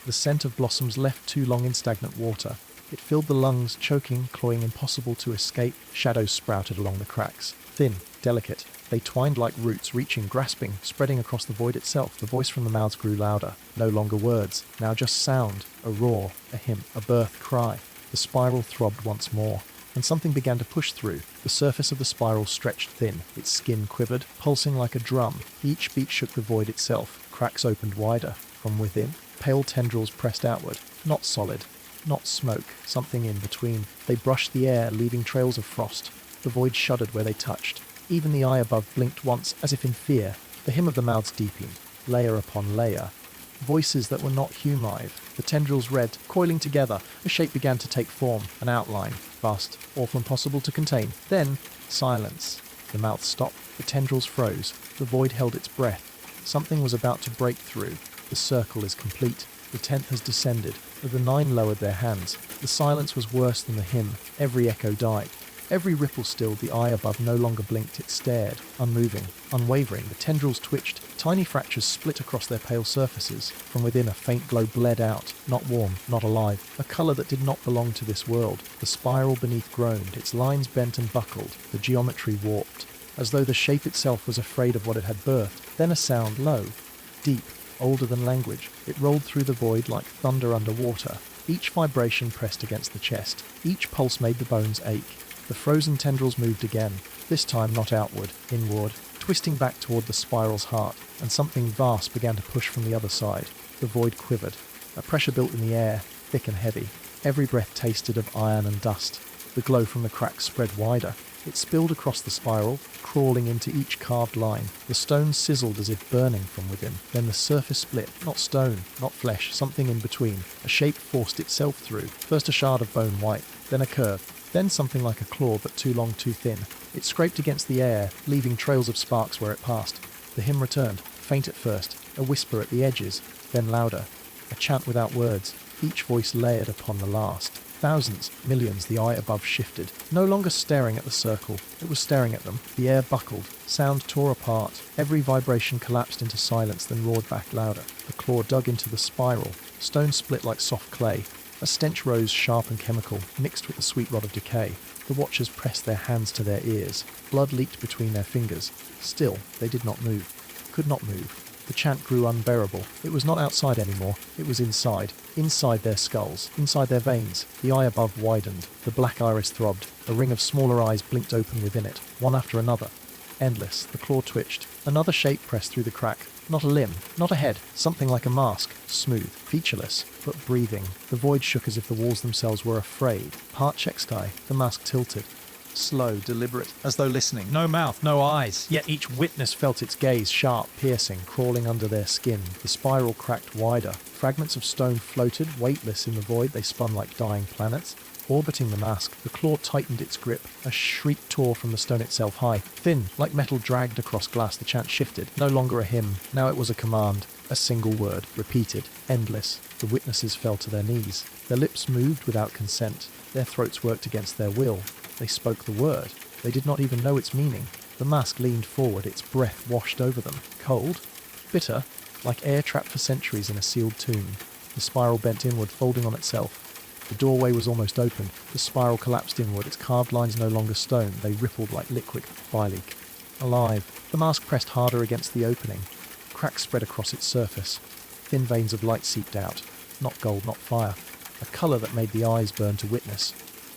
The scent of blossoms left too long in stagnant water. It filled the lungs, choking, cloying, impossible to escape. Shadows sprouted along the cracks. Thin, delicate. They twined like roots, reaching, grasping, spreading across the void itself. The voice from the mouths grew louder. No longer words. Now just sound. A roar. A hymn. A birth cry. The spiral throbbed once more. And something began to push through. The surface of the spiral stretched thin. Its skin quivered, pulsing like a drum. Each beat shook the void itself. Cracks opened wider. From within, pale tendrils pressed outward. Not solid. Not smoke, something in between. They brushed the air, leaving trails of frost. The void shuddered where they touched. Even the eye above blinked once, as if in fear. The hymn of the mouths deepened, layer upon layer. Voices that were not humive. The tendrils read, coiling together. A shape began to take form, an outline. Vast, awful, impossible to contain. Then, silence. The mouth stopped. The tendrils froze. The void held its breath. Something was about to break through. The circle is complete. The 10th has descended. The 9 lowered their hands. The silence was worse than the hymn. Every echo died. Every ripple stilled. The eye above no longer blinked. It stared, unmoving, unwavering. The tendrils twitched. Tiny fractures split across their pale surfaces. From within, a faint glow bled out. Not warm, not alive. A colour that did not belong to this world. The spiral beneath groaned. Its lines bent and buckled. The geometry warped, as though the shape itself was afraid of what it had birthed. Then a sound, low, deep, older than language. It rolled through the void like thunder underwater. Each vibration pressed against the chest. Each pulse made the bones ache. The frozen tendrils moved again, this time not outward, inward, twisting back toward the spiral's heart, and something vast began to push from the other side. The void quivered. A pressure built in the air, thick and heavy. Every breath tasted of iron and dust. The glow from the cracks spread wider. It spilled across the spiral, crawling into each carved line. The stone sizzled as if burning from within. Then the surface split. Not stone, not flesh, something in between. A shape forced itself through. First a shard of bone white, then a curve, then something like a claw but too long, too thin. It scraped against the air, leaving trails of sparks where it passed. The hymn returned, faint at first, a whisper at the edges, then louder. A chant without words, each voice layered upon the last. Thousands, millions, the eye above shifted. No longer staring at the circle, it was staring at them. The air buckled, sound tore apart. Every vibration collapsed into silence, then roared back louder. The claw dug into the spiral. Stone split like soft clay. A stench rose, sharp and chemical, mixed with the sweet rot of decay. The watchers pressed their hands to their ears. Blood leaked between their fingers. Still, they did not move. Could not move. The chant grew unbearable. It was not outside anymore. It was inside. Inside their skulls. Inside their veins. The eye above widened. The black iris throbbed. A ring of smaller eyes blinked open within it, one after another. Endless. The claw twitched. Another shape pressed through the crack. Not a limb, not a head, something like a mask, smooth, featureless, but breathing. The void shook as if the walls themselves were afraid. Part Chextai, the mask tilted. Slow, deliberate, as though listening. No mouth, no eyes. Yet each witness felt its gaze, sharp, piercing, crawling under their skin. The spiral cracked wider. Fragments of stone floated, weightless in the void. They spun like dying planets. Orbiting the mask, the claw tightened its grip. A shriek tore from the stone itself, high, thin, like metal dragged across glass. The chant shifted. No longer a hymn. Now it was a command. A single word, repeated, endless. The witnesses fell to their knees. Their lips moved without consent. Their throats worked against their will. They spoke the word. They did not even know its meaning. The mask leaned forward. Its breath washed over them. Cold, bitter, like air trapped for centuries in a sealed tomb. The spiral bent inward, folding on itself. The doorway was almost open. The spiral collapsed inward, its carved lines no longer stone. They rippled like liquid, bi-leak. Alive. The mask pressed harder against the opening. Cracks spread across its surface. Thin veins of light seeped out. Not gold, not fire. a colour that made the eyes burn to witness.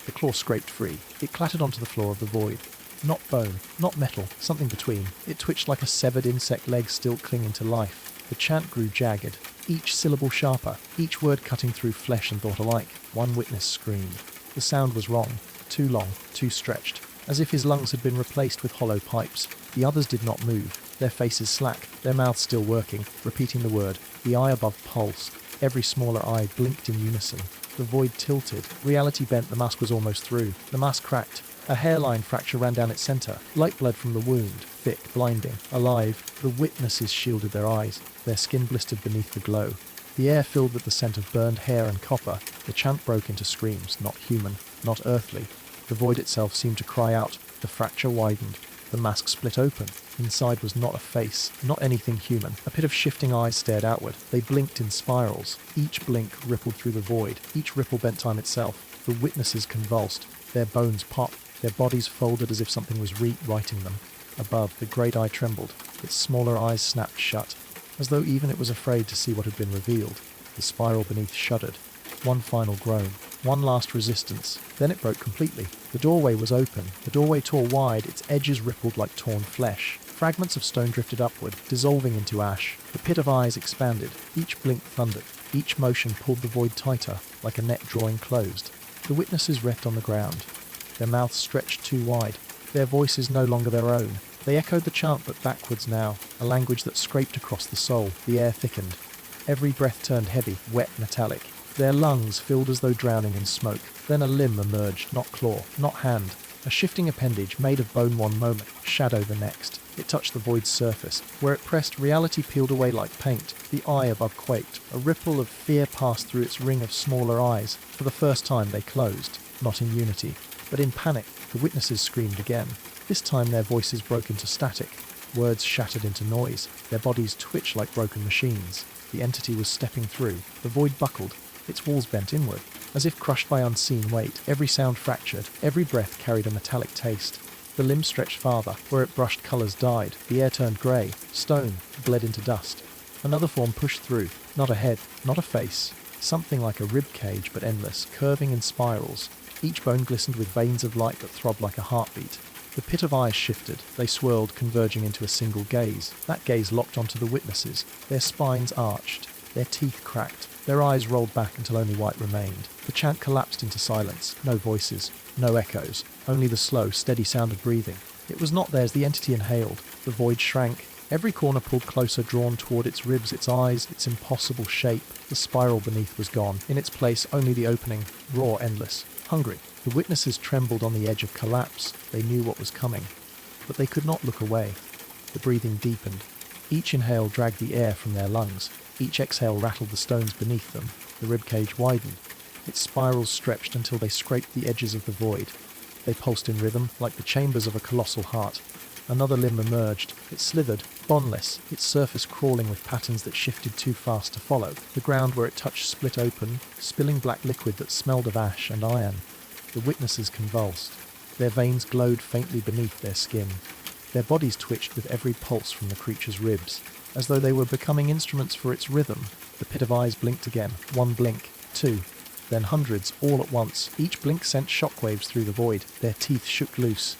The claw scraped free. It clattered onto the floor of the void. Not bone, not metal, something between. It twitched like a severed insect leg still clinging to life. The chant grew jagged, each syllable sharper, each word cutting through flesh and thought alike. One witness screamed. The sound was wrong, too long, too stretched, as if his lungs had been replaced with hollow pipes. The others did not move, their faces slack, their mouths still working, repeating the word. The eye above pulsed. Every smaller eye blinked in unison. The void tilted. Reality bent. The mask was almost through. The mask cracked. A hairline fracture ran down its centre. Light bled from the wound, thick, blinding, alive. The witnesses shielded their eyes. Their skin blistered beneath the glow. The air filled with the scent of burned hair and copper. The chant broke into screams, not human, not earthly. The void itself seemed to cry out. The fracture widened. The mask split open. Inside was not a face, not anything human. A pit of shifting eyes stared outward. They blinked in spirals. Each blink rippled through the void. Each ripple bent time itself. The witnesses convulsed. Their bones popped. Their bodies folded as if something was rewriting them. Above, the great eye trembled. Its smaller eyes snapped shut, as though even it was afraid to see what had been revealed. The spiral beneath shuddered. One final groan. One last resistance. Then it broke completely. The doorway was open. The doorway tore wide. Its edges rippled like torn flesh. Fragments of stone drifted upward, dissolving into ash. The pit of eyes expanded. Each blink thundered. Each motion pulled the void tighter, like a net drawing closed. The witnesses wrecked on the ground. Their mouths stretched too wide. Their voices no longer their own. They echoed the chant, but backwards now, a language that scraped across the soul. The air thickened. Every breath turned heavy, wet, metallic. Their lungs filled as though drowning in smoke. Then a limb emerged, not claw, not hand. A shifting appendage made of bone one moment, shadow the next. It touched the void's surface. Where it pressed, reality peeled away like paint. The eye above quaked. A ripple of fear passed through its ring of smaller eyes. For the first time they closed, not in unity, but in panic. The witnesses screamed again. This time their voices broke into static. Words shattered into noise. Their bodies twitched like broken machines. The entity was stepping through. The void buckled. Its walls bent inward, as if crushed by unseen weight. Every sound fractured. Every breath carried a metallic taste. The limb stretched farther. Where it brushed, colours died. The air turned grey. Stone bled into dust. Another form pushed through. Not a head, not a face. Something like a rib cage, but endless, curving in spirals. Each bone glistened with veins of light that throbbed like a heartbeat. The pit of eyes shifted. They swirled, converging into a single gaze. That gaze locked onto the witnesses. Their spines arched. Their teeth cracked. Their eyes rolled back until only white remained. The chant collapsed into silence. No voices. No echoes. Only the slow, steady sound of breathing. It was not theirs. The entity inhaled. The void shrank. Every corner pulled closer, drawn toward its ribs, its eyes, its impossible shape. The spiral beneath was gone. In its place, only the opening, raw, endless, hungry. The witnesses trembled on the edge of collapse. They knew what was coming, but they could not look away. The breathing deepened. Each inhale dragged the air from their lungs. Each exhale rattled the stones beneath them. The ribcage widened. Its spirals stretched until they scraped the edges of the void. They pulsed in rhythm, like the chambers of a colossal heart. Another limb emerged. It slithered, boneless, its surface crawling with patterns that shifted too fast to follow. The ground where it touched split open, spilling black liquid that smelled of ash and iron. The witnesses convulsed. Their veins glowed faintly beneath their skin. Their bodies twitched with every pulse from the creature's ribs, as though they were becoming instruments for its rhythm. The pit of eyes blinked again. One blink, two, then hundreds, all at once. Each blink sent shockwaves through the void. Their teeth shook loose.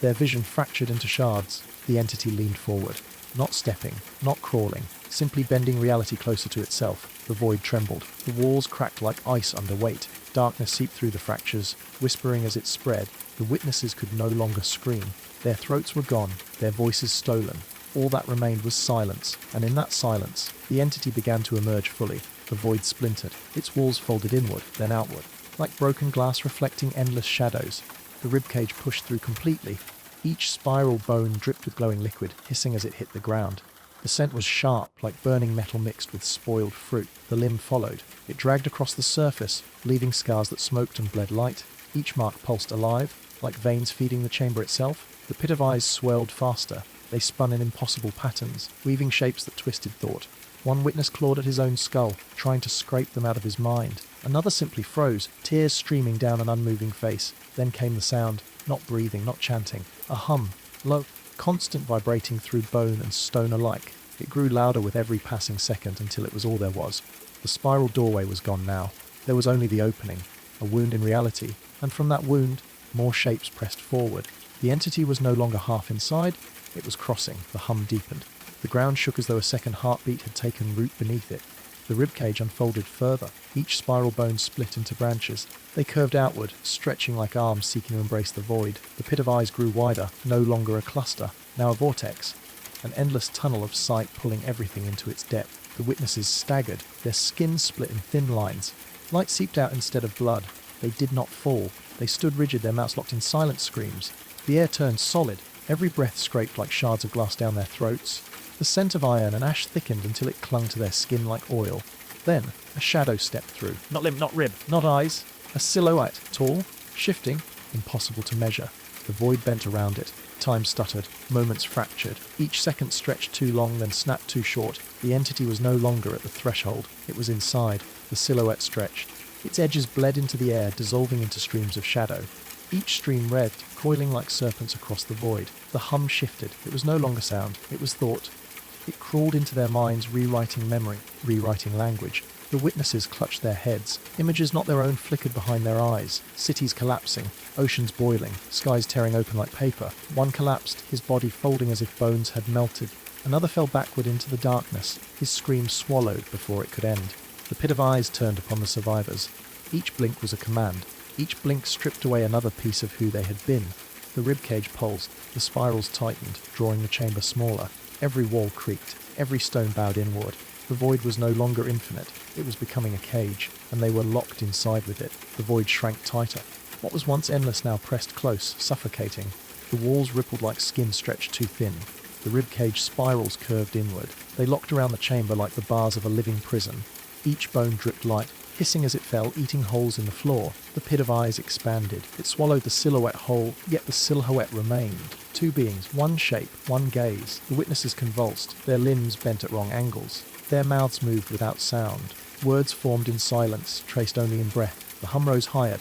Their vision fractured into shards. The entity leaned forward, not stepping, not crawling, simply bending reality closer to itself. The void trembled. The walls cracked like ice under weight. Darkness seeped through the fractures, whispering as it spread. The witnesses could no longer scream. Their throats were gone, their voices stolen. All that remained was silence, and in that silence, the entity began to emerge fully. The void splintered. Its walls folded inward, then outward, like broken glass reflecting endless shadows. The ribcage pushed through completely. Each spiral bone dripped with glowing liquid, hissing as it hit the ground. The scent was sharp, like burning metal mixed with spoiled fruit. The limb followed. It dragged across the surface, leaving scars that smoked and bled light. Each mark pulsed alive, like veins feeding the chamber itself. The pit of eyes swirled faster. They spun in impossible patterns, weaving shapes that twisted thought. One witness clawed at his own skull, trying to scrape them out of his mind. Another simply froze, tears streaming down an unmoving face. Then came the sound, not breathing, not chanting. A hum, low, constant, vibrating through bone and stone alike. It grew louder with every passing second until it was all there was. The spiral doorway was gone now. There was only the opening, a wound in reality, and from that wound, more shapes pressed forward. The entity was no longer half inside, it was crossing. The hum deepened. The ground shook as though a second heartbeat had taken root beneath it. The ribcage unfolded further. Each spiral bone split into branches. They curved outward, stretching like arms seeking to embrace the void. The pit of eyes grew wider, no longer a cluster, now a vortex. An endless tunnel of sight pulling everything into its depth. The witnesses staggered, their skin split in thin lines. Light seeped out instead of blood. They did not fall. They stood rigid, their mouths locked in silent screams. The air turned solid. Every breath scraped like shards of glass down their throats. The scent of iron and ash thickened until it clung to their skin like oil. Then, a shadow stepped through. Not limb, not rib, not eyes. A silhouette, tall, shifting, impossible to measure. The void bent around it. Time stuttered. Moments fractured. Each second stretched too long, then snapped too short. The entity was no longer at the threshold. It was inside. The silhouette stretched. Its edges bled into the air, dissolving into streams of shadow. Each stream wreathed, coiling like serpents across the void. The hum shifted. It was no longer sound. It was thought. It crawled into their minds, rewriting memory, rewriting language. The witnesses clutched their heads. Images not their own flickered behind their eyes. Cities collapsing, oceans boiling, skies tearing open like paper. One collapsed, his body folding as if bones had melted. Another fell backward into the darkness, his scream swallowed before it could end. The pit of eyes turned upon the survivors. Each blink was a command. Each blink stripped away another piece of who they had been. The ribcage pulsed. The spirals tightened, drawing the chamber smaller. Every wall creaked. Every stone bowed inward. The void was no longer infinite. It was becoming a cage, and they were locked inside with it. The void shrank tighter. What was once endless now pressed close, suffocating. The walls rippled like skin stretched too thin. The ribcage spirals curved inward. They locked around the chamber like the bars of a living prison. Each bone dripped light, hissing as it fell, eating holes in the floor. The pit of eyes expanded. It swallowed the silhouette whole, yet the silhouette remained. Two beings, one shape, one gaze. The witnesses convulsed, their limbs bent at wrong angles. Their mouths moved without sound. Words formed in silence, traced only in breath. The hum rose higher,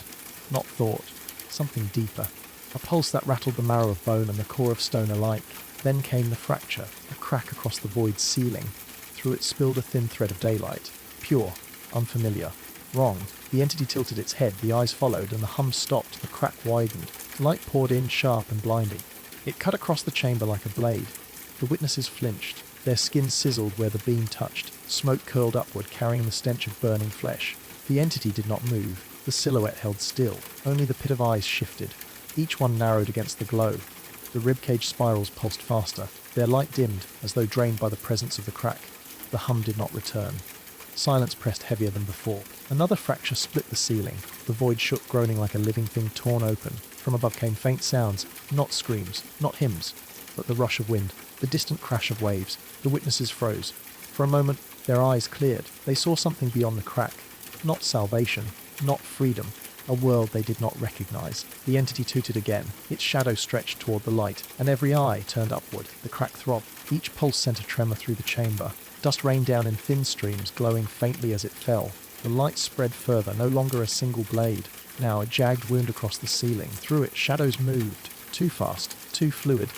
not thought, something deeper. A pulse that rattled the marrow of bone and the core of stone alike. Then came the fracture, a crack across the void's ceiling. Through it spilled a thin thread of daylight. Pure, unfamiliar. Wrong. The entity tilted its head, the eyes followed, and the hum stopped, the crack widened. Light poured in, sharp and blinding. It cut across the chamber like a blade. The witnesses flinched. Their skin sizzled where the beam touched. Smoke curled upward, carrying the stench of burning flesh. The entity did not move. The silhouette held still. Only the pit of eyes shifted. Each one narrowed against the glow. The ribcage spirals pulsed faster. Their light dimmed, as though drained by the presence of the crack. The hum did not return. Silence pressed heavier than before. Another fracture split the ceiling. The void shook, groaning like a living thing torn open. From above came faint sounds, not screams, not hymns, but the rush of wind, the distant crash of waves. The witnesses froze. For a moment, their eyes cleared. They saw something beyond the crack. Not salvation, not freedom, a world they did not recognize. The entity tooted again. Its shadow stretched toward the light, and every eye turned upward. The crack throbbed. Each pulse sent a tremor through the chamber. Dust rained down in thin streams, glowing faintly as it fell. The light spread further, no longer a single blade. Now a jagged wound across the ceiling. Through it, shadows moved. Too fast, too fluid.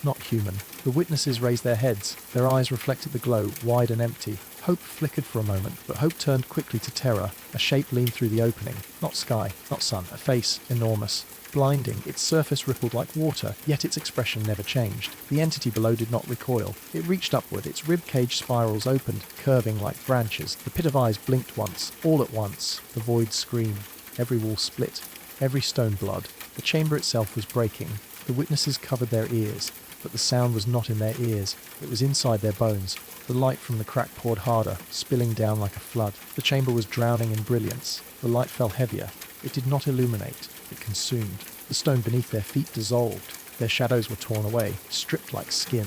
Not human. The witnesses raised their heads. Their eyes reflected the glow, wide and empty. Hope flickered for a moment, but hope turned quickly to terror. A shape leaned through the opening. Not sky, not sun. A face, enormous. Blinding, its surface rippled like water, yet its expression never changed. The entity below did not recoil. It reached upward, its ribcage spirals opened, curving like branches. The pit of eyes blinked once, all at once. The void screamed. Every wall split, every stone blood. The chamber itself was breaking. The witnesses covered their ears, but the sound was not in their ears. It was inside their bones. The light from the crack poured harder, spilling down like a flood. The chamber was drowning in brilliance. The light fell heavier. It did not illuminate. It consumed. The stone beneath their feet dissolved. Their shadows were torn away, stripped like skin.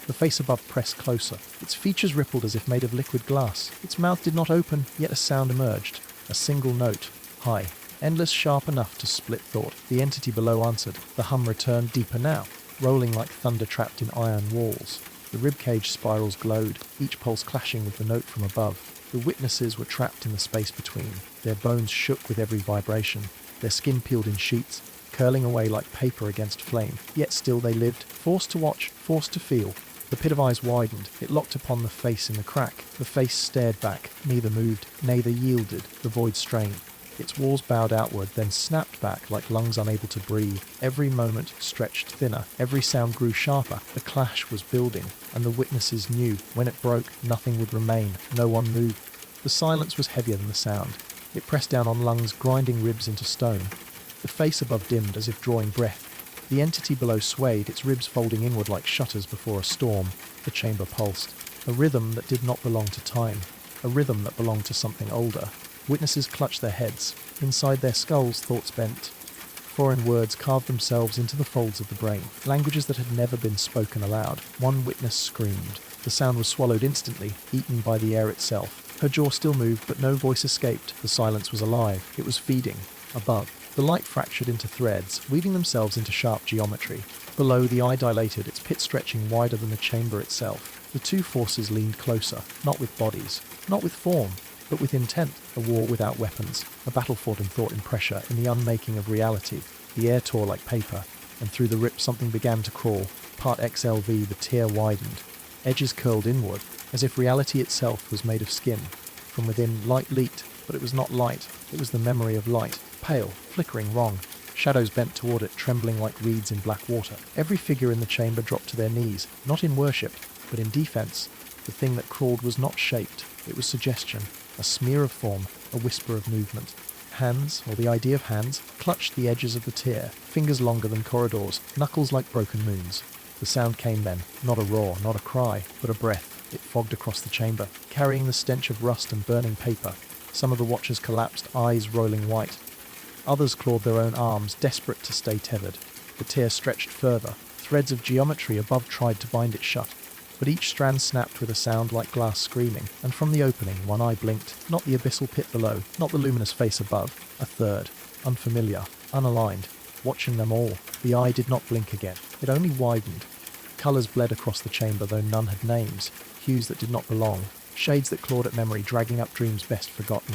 The face above pressed closer. Its features rippled as if made of liquid glass. Its mouth did not open, yet a sound emerged. A single note. High. Endless, sharp enough to split thought. The entity below answered. The hum returned deeper now, rolling like thunder trapped in iron walls. The ribcage spirals glowed, each pulse clashing with the note from above. The witnesses were trapped in the space between. Their bones shook with every vibration. Their skin peeled in sheets, curling away like paper against flame. Yet still they lived, forced to watch, forced to feel. The pit of eyes widened. It locked upon the face in the crack. The face stared back. Neither moved, neither yielded. The void strained. Its walls bowed outward, then snapped back like lungs unable to breathe. Every moment stretched thinner. Every sound grew sharper. The clash was building, and the witnesses knew when it broke, nothing would remain. No one moved. The silence was heavier than the sound. It pressed down on lungs, grinding ribs into stone. The face above dimmed as if drawing breath. The entity below swayed, its ribs folding inward like shutters before a storm. The chamber pulsed. A rhythm that did not belong to time. A rhythm that belonged to something older. Witnesses clutched their heads. Inside their skulls, thoughts bent. Foreign words carved themselves into the folds of the brain. Languages that had never been spoken aloud. One witness screamed. The sound was swallowed instantly, eaten by the air itself. Her jaw still moved, but no voice escaped. The silence was alive. It was feeding. Above, the light fractured into threads, weaving themselves into sharp geometry. Below, the eye dilated, its pit stretching wider than the chamber itself. The two forces leaned closer, not with bodies, not with form, but with intent. A war without weapons, a battle fought in thought, in pressure, in the unmaking of reality. The air tore like paper, and through the rip something began to crawl. Part XLV, the tear widened. Edges curled inward, as if reality itself was made of skin. From within, light leaked, but it was not light. It was the memory of light, pale, flickering, wrong. Shadows bent toward it, trembling like reeds in black water. Every figure in the chamber dropped to their knees, not in worship, but in defense. The thing that crawled was not shaped. It was suggestion, a smear of form, a whisper of movement. Hands, or the idea of hands, clutched the edges of the tier, fingers longer than corridors, knuckles like broken moons. The sound came then, not a roar, not a cry, but a breath. It fogged across the chamber, carrying the stench of rust and burning paper. Some of the watchers collapsed, eyes rolling white. Others clawed their own arms, desperate to stay tethered. The tier stretched further. Threads of geometry above tried to bind it shut. But each strand snapped with a sound like glass screaming, and from the opening one eye blinked, not the abyssal pit below, not the luminous face above, a third, unfamiliar, unaligned, watching them all. The eye did not blink again, it only widened. Colours bled across the chamber, though none had names, hues that did not belong, shades that clawed at memory, dragging up dreams best forgotten.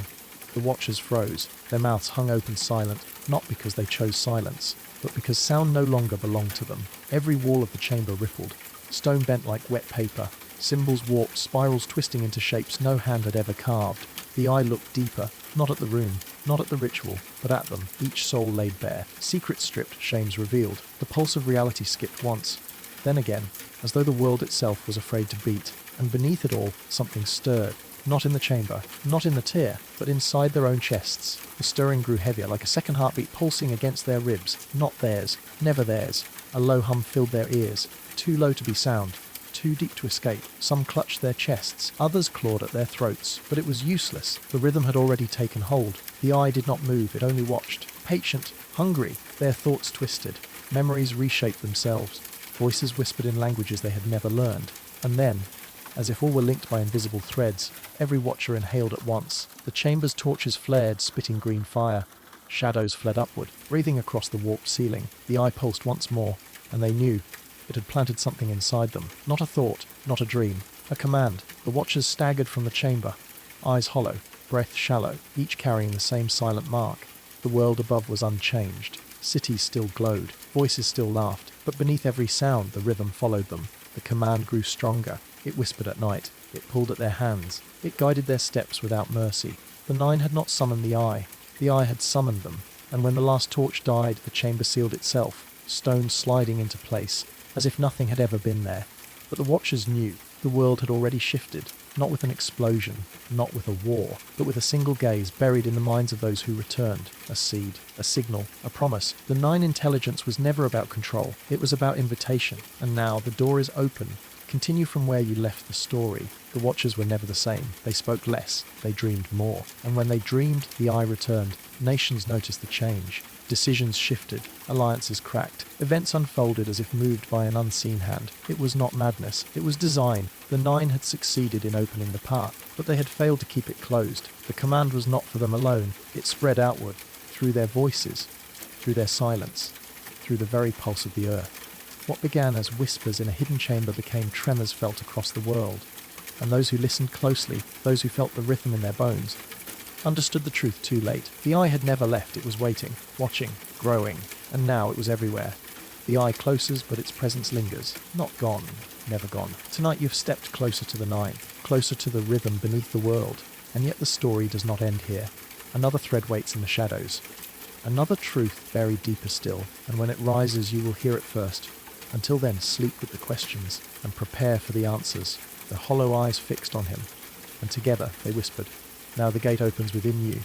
The watchers froze, their mouths hung open silent, not because they chose silence, but because sound no longer belonged to them. Every wall of the chamber rippled. Stone bent like wet paper, symbols warped, spirals twisting into shapes no hand had ever carved. The eye looked deeper, not at the room, not at the ritual, but at them, each soul laid bare, secrets stripped, shames revealed. The pulse of reality skipped once, then again, as though the world itself was afraid to beat, and beneath it all, something stirred. Not in the chamber, not in the tier, but inside their own chests. The stirring grew heavier, like a second heartbeat pulsing against their ribs. Not theirs, never theirs. A low hum filled their ears, too low to be sound, too deep to escape. Some clutched their chests, others clawed at their throats, but it was useless. The rhythm had already taken hold. The eye did not move, it only watched. Patient, hungry, their thoughts twisted. Memories reshaped themselves. Voices whispered in languages they had never learned. And then, as if all were linked by invisible threads, every watcher inhaled at once. The chamber's torches flared, spitting green fire. Shadows fled upward, breathing across the warped ceiling. The eye pulsed once more, and they knew it had planted something inside them. Not a thought, not a dream, a command. The watchers staggered from the chamber, eyes hollow, breath shallow, each carrying the same silent mark. The world above was unchanged. Cities still glowed, voices still laughed, but beneath every sound the rhythm followed them. The command grew stronger. It whispered at night. It pulled at their hands. It guided their steps without mercy. The nine had not summoned the eye. The eye had summoned them. And when the last torch died, the chamber sealed itself, stones sliding into place, as if nothing had ever been there. But the watchers knew the world had already shifted, not with an explosion, not with a war, but with a single gaze buried in the minds of those who returned. A seed, a signal, a promise. The nine intelligence was never about control. It was about invitation. And now the door is open. Continue from where you left the story. The watchers were never the same. They spoke less. They dreamed more. And when they dreamed, the eye returned. Nations noticed the change. Decisions shifted. Alliances cracked. Events unfolded as if moved by an unseen hand. It was not madness. It was design. The nine had succeeded in opening the path, but they had failed to keep it closed. The command was not for them alone. It spread outward, through their voices, through their silence, through the very pulse of the earth. What began as whispers in a hidden chamber became tremors felt across the world, and those who listened closely, those who felt the rhythm in their bones, understood the truth too late. The eye had never left, it was waiting, watching, growing, and now it was everywhere. The eye closes, but its presence lingers, not gone, never gone. Tonight you've stepped closer to the night, closer to the rhythm beneath the world, and yet the story does not end here. Another thread waits in the shadows. Another truth buried deeper still, and when it rises you will hear it first. Until then, sleep with the questions and prepare for the answers. The hollow eyes fixed on him, and together they whispered. Now the gate opens within you,